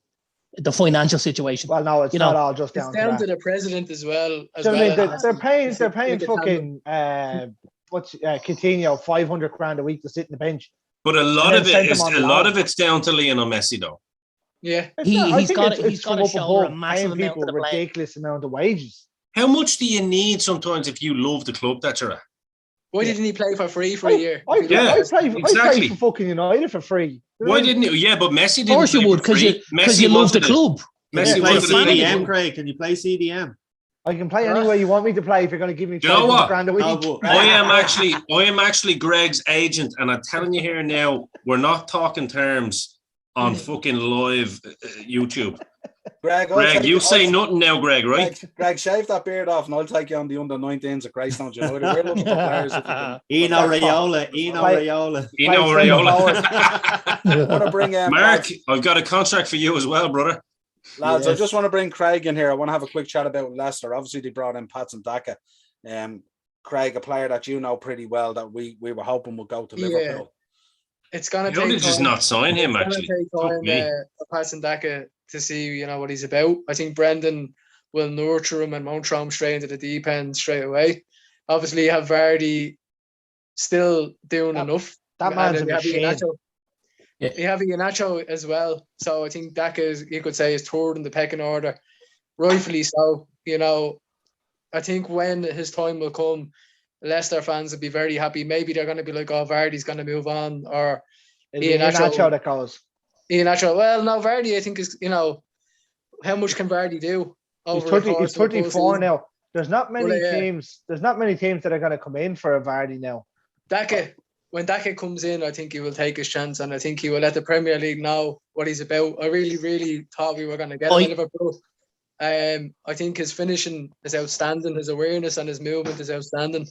The financial situation. Well, no, it's not all just down to the president as well. They're paying fucking Coutinho 500 grand a week to sit in the bench. But a lot of it's down to Lionel Messi, though. Yeah, he's got to shoulder a massive amount of the ridiculous amount of wages. How much do you need sometimes if you love the club that you're at? Why didn't he play for free for a year? I played for fucking United for free. Why didn't he? Yeah, but Messi didn't. Of course you would, because you love the club. Messi play CDM, Craig. Can you play CDM? I can play any way you want me to play if you're going to give me 12 grand a week. I am actually Greg's agent, and I'm telling you here now, we're not talking terms on fucking live YouTube. Greg, you say nothing now, Greg, right? Greg, shave that beard off and I'll take you on the under-19s of Greystone United. We're looking for players. Eno Raiola. I want to bring Mark, lads. I've got a contract for you as well, brother. Lads, yes. I just want to bring Craig in here. I want to have a quick chat about Leicester. Obviously, they brought in Patson Daka. Craig, a player that you know pretty well that we were hoping would go to Liverpool. It's going to take just not sign him, actually. Patson Daka to see, what he's about. I think Brendan will nurture him and won't throw him straight into the deep end straight away. Obviously, you have Vardy still doing enough. That man's a machine. You have Iheanacho as well. So I think Daka you could say, is third in the pecking order. Rightfully so. I think when his time will come, Leicester fans will be very happy. Maybe they're going to be like, oh, Vardy's going to move on, or Iheanacho that goes. Iheanacho. Well, no, Vardy, I think is, how much can Vardy do He's over 30. He's the course of the 34 season. now. There's not many Well, yeah. teams. There's not many teams that are going to come in for a Vardy now. Daka, when Daka comes in, I think he will take his chance, and I think he will let the Premier League know what he's about. I really, really thought we were going to get him in Liverpool. I think his finishing is outstanding. His awareness and his movement is outstanding.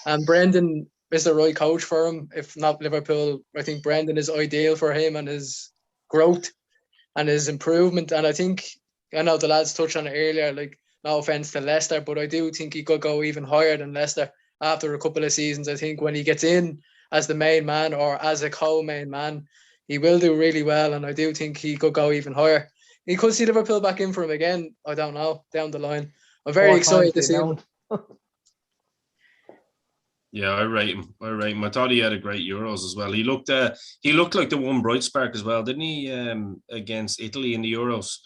And Brendan is the right coach for him. If not Liverpool, I think Brendan is ideal for him and his growth and his improvement. And I think, I know the lads touched on it earlier, like, no offense to Leicester, but I do think he could go even higher than Leicester after a couple of seasons. I think when he gets in as the main man or as a co-main man, he will do really well, and I do think he could go even higher. He could see Liverpool back in for him again. I don't know, down the line. I'm very excited to see him. Yeah, I rate him. I thought he had a great Euros as well. He looked like the one bright spark as well, didn't he? Against Italy in the Euros.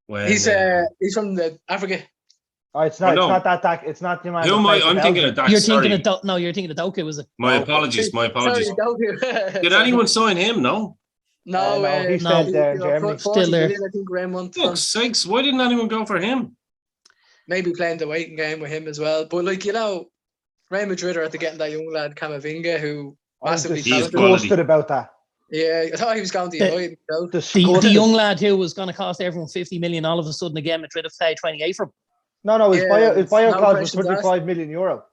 When He's from the Africa. Oh, it's not. It's not that. It's not the man. Who am I? I'm thinking of that. You're thinking of you're thinking of Doku, was it? My apologies. Sorry, Doku. Did anyone sign him? No. No, he's still there in Germany. Still there. I think Raymond. Fuck's sakes! Why didn't anyone go for him? Maybe playing the waiting game with him as well. But like, you know, Real Madrid are at the getting that young lad Camavinga, who massively disgusted about that. Yeah, I thought he was going to United. The young lad who was going to cost everyone 50 million, all of a sudden again Madrid have paid 28 for him. No, his buyout clause was 25 million euro.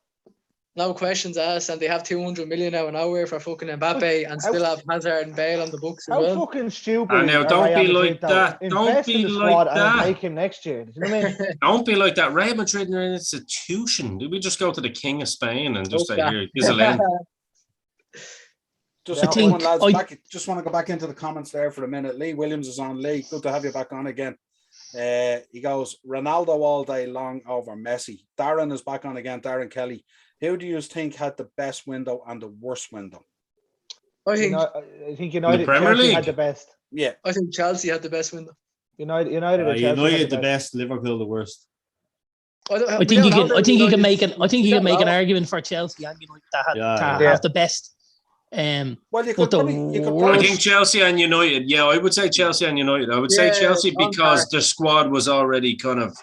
No questions asked, and they have 200 million now and nowhere for fucking Mbappe, and still have Hazard and Bale on the books as well. How fucking stupid! And now, don't be like that. Don't be like that. And take him next year. Do you know what I mean? Don't be like that. Real Madrid are an institution. Did we just go to the King of Spain and just say, "Here, here's a land"? Just want to go back into the comments there for a minute. Lee Williams is on. Lee, good to have you back on again. He goes, Ronaldo all day long over Messi. Darren is back on again. Darren Kelly. Who do you think had the best window and the worst window? I think United Premier League had the best. Yeah, I think Chelsea had the best window. United the best. Liverpool the worst. I think you can make an argument for Chelsea and United that have the best. Well, you could I think Chelsea and United. Yeah, I would say Chelsea and United. I would say Chelsea because the squad was already kind of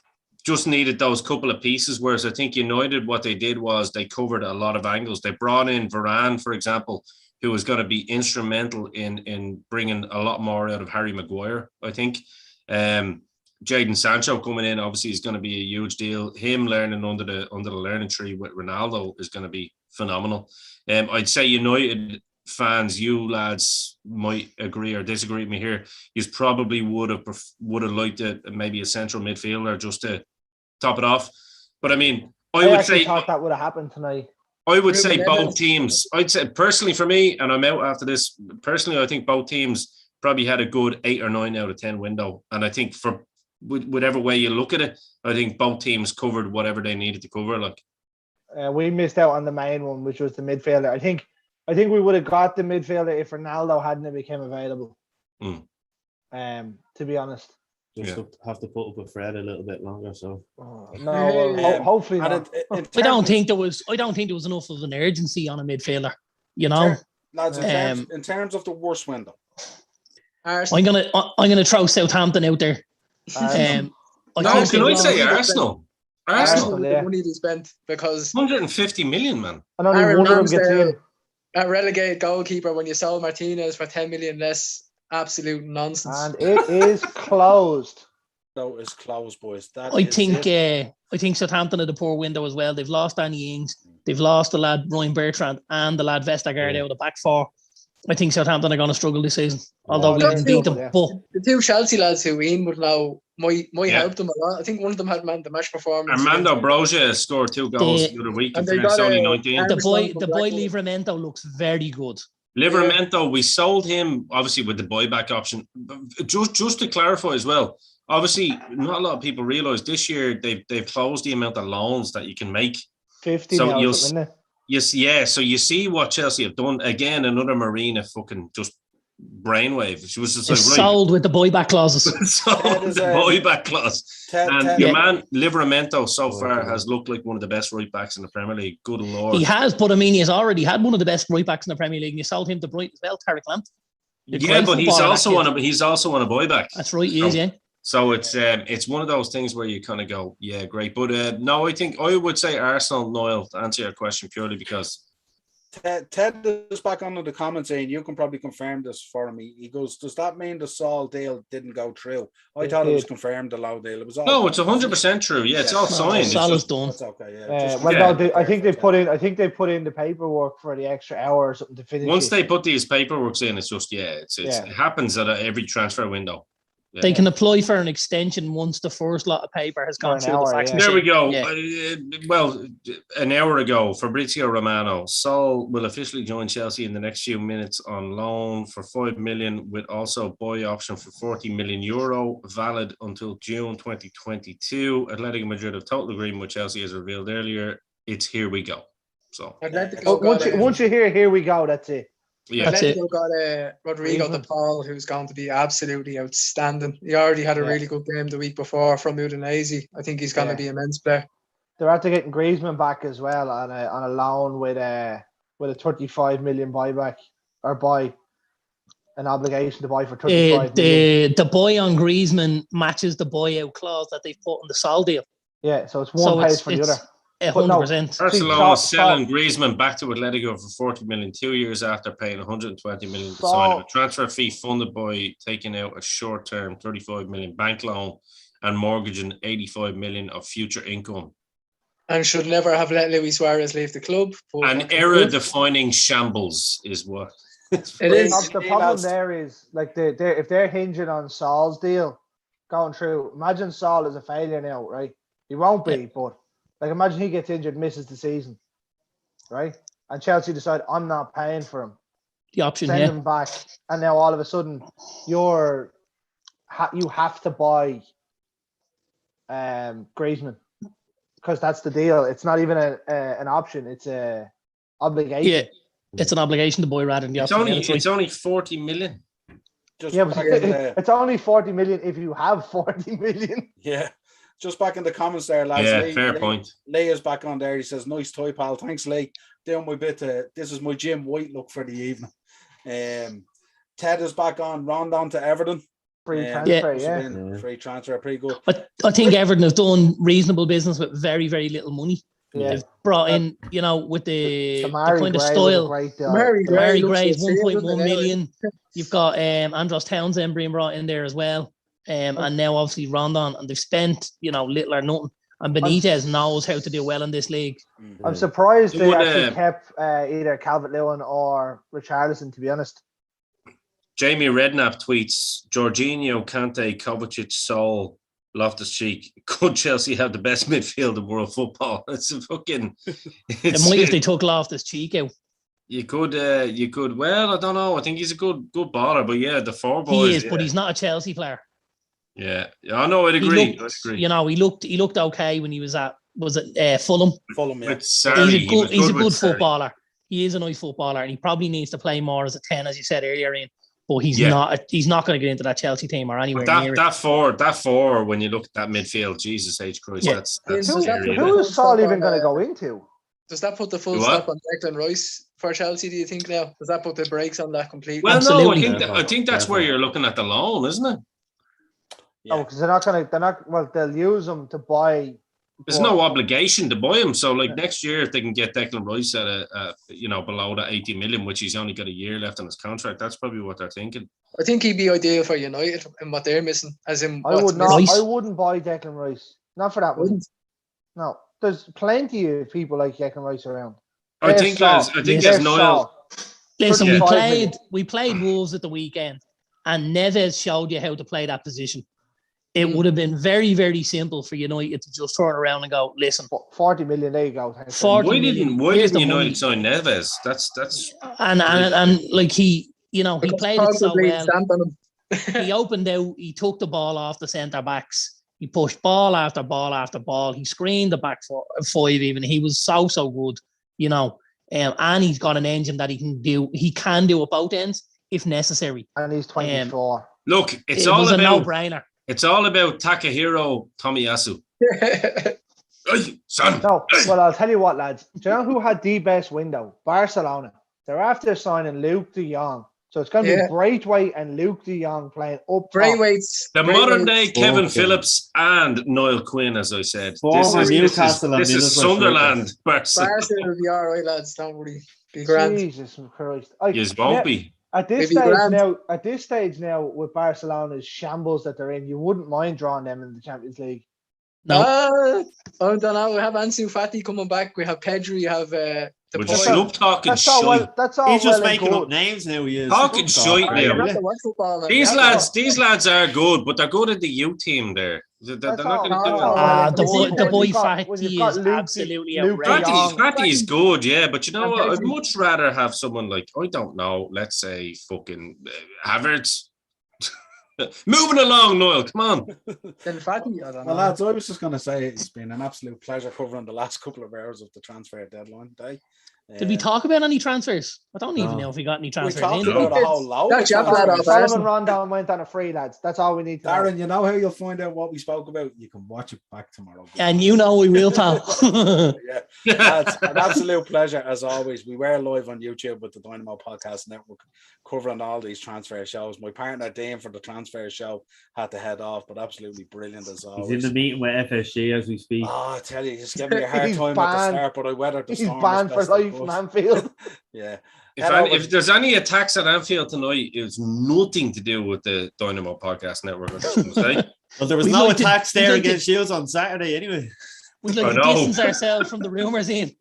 just needed those couple of pieces. Whereas I think United, what they did was they covered a lot of angles. They brought in Varane, for example, who was going to be instrumental in bringing a lot more out of Harry Maguire. I think Jadon Sancho coming in obviously is going to be a huge deal. Him learning under the learning tree with Ronaldo is going to be phenomenal. I'd say United fans, you lads might agree or disagree with me here. You probably would have liked maybe a central midfielder just to top it off. But I mean, I thought that would have happened tonight. I would say both teams. I'd say personally for me, and I'm out after this. Personally, I think both teams probably had a good 8 or 9 out of 10 window. And I think for whatever way you look at it, I think both teams covered whatever they needed to cover. Like we missed out on the main one, which was the midfielder. I think we would have got the midfielder if Ronaldo hadn't become available. To be honest. Just have to put up with Fred a little bit longer. So hopefully not. I don't think there was enough of an urgency on a midfielder. You know, lads. In terms of the worst window, I'm gonna throw Southampton out there. Can I say Arsenal? Arsenal, the money they spent because 150 million, man. And only one of them gets in. A relegated goalkeeper when you sold Martinez for 10 million less. Absolute nonsense. And it is closed. No, it's closed, boys. I think Southampton had a poor window as well. They've lost Danny Ings. They've lost the lad Ryan Bertrand and the lad Vestergaard out of the back four. I think Southampton are going to struggle this season, although we didn't beat them. But the two Chelsea lads who Ian would know might help them a lot. I think one of them had the match performance. Armando Broja scored 2 goals the other week. And it's only 19. The boy Livramento looks very good. Livramento, we sold him obviously with the buyback option. Just to clarify as well, obviously not a lot of people realise this year they've closed the amount of loans that you can make. 50 now, isn't it? Yes, yeah. So you see what Chelsea have done again. Another Marina fucking just brainwave. She was just like sold with the buyback clauses. Sold with the buyback clause. And your man Livramento so far has looked like one of the best right backs in the Premier League. Good Lord, he has. But I mean, he has already had one of the best right backs in the Premier League. And you sold him to Brighton as well, Tariq Lamptey. Yeah, but he's also on a buyback. That's right. He is. Yeah. So it's one of those things where you kind of go, yeah, great. But no, I think I would say Arsenal, Noel, to answer your question purely because Ted is back on the comments saying you can probably confirm this for me. He goes, does that mean the Saul deal didn't go through? I thought it was confirmed, the Lowe deal. It was all no, it's 100% true. Yeah, it's all signed. It's Salah's just, done. That's okay. Yeah. Well, no, I think they put in. I think they put in the paperwork for the extra hour or something to finish. once it. they put these paperworks in, it's just it happens at every transfer window. Yeah. They can apply for an extension once the first lot of paper has gone an through hour, the fax yeah. machine. There we go. Yeah. Well, an hour ago, Fabrizio Romano, Saul will officially join Chelsea in the next few minutes on loan for 5 million, with also buy option for 40 million euro, valid until June 2022. Atletico Madrid have total agreement with Chelsea, as revealed earlier. It's here we go. So once you hear "here we go," that's it. yeah, Atletico got Rodrigo de Paul, who's going to be absolutely outstanding. He already had a really good game the week before from Udinese. I think he's going to be an immense player. They're after getting Griezmann back as well on a loan with a 35 million buyback or buy an obligation to buy for 35 million. The buy on Griezmann matches the buyout clause that they've put in the Sol deal. Yeah, so it's one pays for the other. 100%. Barcelona selling Griezmann back to Atletico for 40 million 2 years after paying 120 million to sign him. A transfer fee funded by taking out a short-term 35 million bank loan and mortgaging 85 million of future income. And should never have let Luis Suarez leave the club. An era-defining shambles is what it is. The problem there is, like, if they're hinging on Saul's deal going through, imagine Saul is a failure now, right? He won't be, but like, imagine he gets injured, misses the season, right? And Chelsea decide, I'm not paying for him. The option, send him back, and now all of a sudden you have to buy Griezmann because that's the deal. It's not even an option; it's a obligation. Yeah, it's an obligation to buy rather than the option. It's only 40 million. Just but it's only 40 million if you have 40 million. Yeah. Just back in the comments there, lads. Yeah, fair point. Lee is back on there. He says, nice toy, pal. Thanks, Lee. Doing my bit. This is my Jim White look for the evening. Ted is back on. Rondon to Everton. Free transfer, Free transfer, pretty good. But I think Everton have done reasonable business with very, very very little money. Yeah. They've brought in, with the kind of Gray style. Mary Gray is 1.1 million. You've got Andros Townsend being brought in there as well. And now obviously Rondon, and they've spent, little or nothing. And Benitez knows how to do well in this league. I'm surprised they actually kept either Calvert-Lewin or Richarlison, to be honest. Jamie Redknapp tweets, Jorginho, Kante, Kovacic, Saul, Loftus-Cheek. Could Chelsea have the best midfield in world football? It's a fucking... It might if they took Loftus-Cheek out. You could. Well, I don't know. I think he's a good baller, but yeah, the four boys. He is, but he's not a Chelsea player. Yeah, I know. I'd agree. He looked okay when he was at Fulham. Fulham, yeah. He's a good footballer. He is a nice footballer, and he probably needs to play more as a 10, as you said earlier, Ian. But he's not. He's not going to get into that Chelsea team or anywhere near it. That four. When you look at that midfield, Jesus H Christ, that's who is Saul even going to go into? Does that put the full stop on Declan Rice for Chelsea? Do you think now? Does that put the brakes on that completely? Well, absolutely. No. I think that's where you're looking at the loan, isn't it? Yeah. Oh, because they'll use them to buy. There's no obligation to buy him. So, next year, if they can get Declan Rice at below that 80 million, which he's only got a year left on his contract, that's probably what they're thinking. I think he'd be ideal for United and what they're missing. As in, I wouldn't buy Declan Rice. Not for that one. No, there's plenty of people like Declan Rice around. I think there's Noel. Listen, we played Wolves at the weekend, and Neves showed you how to play that position. It would have been very, very simple for United to just turn around and go, listen. 40 million, there you go. Why didn't United sign Neves? That's and like he played it so well. He opened out, he took the ball off the centre backs. He pushed ball after ball after ball. He screened the back five even. He was so good, and he's got an engine that he can do. He can do at both ends if necessary. And he's 24. Look, it was a no-brainer. It's all about Takahiro Tomiyasu. Hey, son. No, well, I'll tell you what, lads. Do you know who had the best window? Barcelona. They're after signing Luke de Jong So it's going to Yeah. be Braithwaite and Luke De Jong playing up top. Braithwaite's The modern day Braithwaite's Kevin okay. Phillips and Niall Quinn, as I said. Former Newcastle and this is Middlesbrough Sunderland. Barca. Barca will be all right, lads. Don't worry. Be grand. Jesus Christ! Like, You won't be. At this Maybe stage grand. now, with Barcelona's shambles that they're in, you wouldn't mind drawing them in the Champions League. No. I don't know. We have Ansu Fati coming back. We have Pedri. You have We're the just point. loop talking That's all shite. well. That's all He's just well and making good. up names now. He is Talking shite You now. have to watch football, man. These You have to- these lads are good, but they're good at the youth team there. They're That's not all- going to do that's it. all Ah, well the and boy, good. the When boy you've got- when you've Fatty got is Luke- absolutely Luke De outrageous. Jong. Fatty's good, yeah, but you know And what? I'd Pedri. much rather have someone like, I don't know, let's say fucking Havertz. Moving along, Noel, come on. Then Fati, I don't know. Well, lads, I was just going to say it's been an absolute pleasure covering the last couple of hours of the transfer deadline day. Did we talk about any transfers? I don't even No. know if we got any We transfers talked in. about a whole load. That of jab lad transfers. off Solomon Arsenal. Rondon went on a free, lads. That's all we need to know. Darren, you know how you'll find out what we spoke about? You can watch it back tomorrow. And you know we will, pal. Yeah, lads, an absolute pleasure as always. We were live on YouTube with the Dynamo Podcast Network covering all these transfer shows. My partner Dean for the transfer show had to head off, but absolutely brilliant as He's always. in the meeting with FSG as we speak. Oh, I tell you, just give me a hard He's time at the banned. start, but I weathered the He's storm. banned as for best I life could. from Anfield. Yeah. If there's any attacks at Anfield tonight, it's nothing to do with the Dynamo Podcast Network. I'm just going to say. Well, there was We'd no like to- attacks we'd there like to- against Shields on Saturday anyway. We'd I like to know. distance ourselves from the rumours, Ian.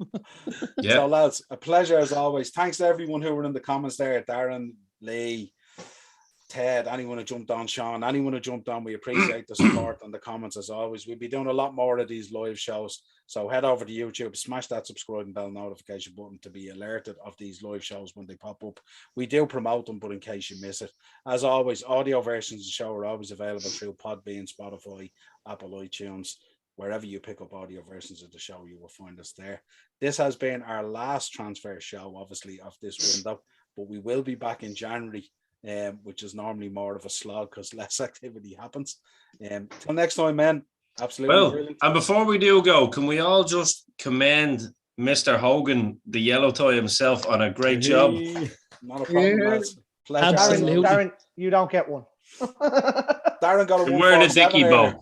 Yeah. So, lads, a pleasure as always. Thanks to everyone who were in the comments there. Darren, Lee, Ted, anyone who jumped on, Sean, anyone who jumped on, we appreciate the support and the comments as always. We'll be doing a lot more of these live shows. So head over to YouTube, smash that subscribe and bell notification button to be alerted of these live shows when they pop up. We do promote them, but in case you miss it, as always, audio versions of the show are always available through Podbean, Spotify, Apple iTunes. Wherever you pick up audio versions of the show, you will find us there. This has been our last transfer show, obviously, of this window, but we will be back in January, which is normally more of a slog because less activity happens. Till next time, man. Absolutely Well, brilliant. and before we do go, can we all just commend Mr. Hogan, the yellow tie himself, on a great job? Not a problem, Yeah. lads. Pleasure. Absolutely. Darren, you don't get one. Darren got a Wearing a dicky 147 bow. earlier.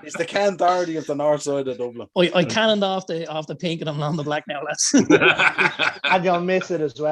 It's the Ken Doherty of the north side of Dublin. I cannoned off the pink and I'm on the black now, lads. And you'll miss it as well.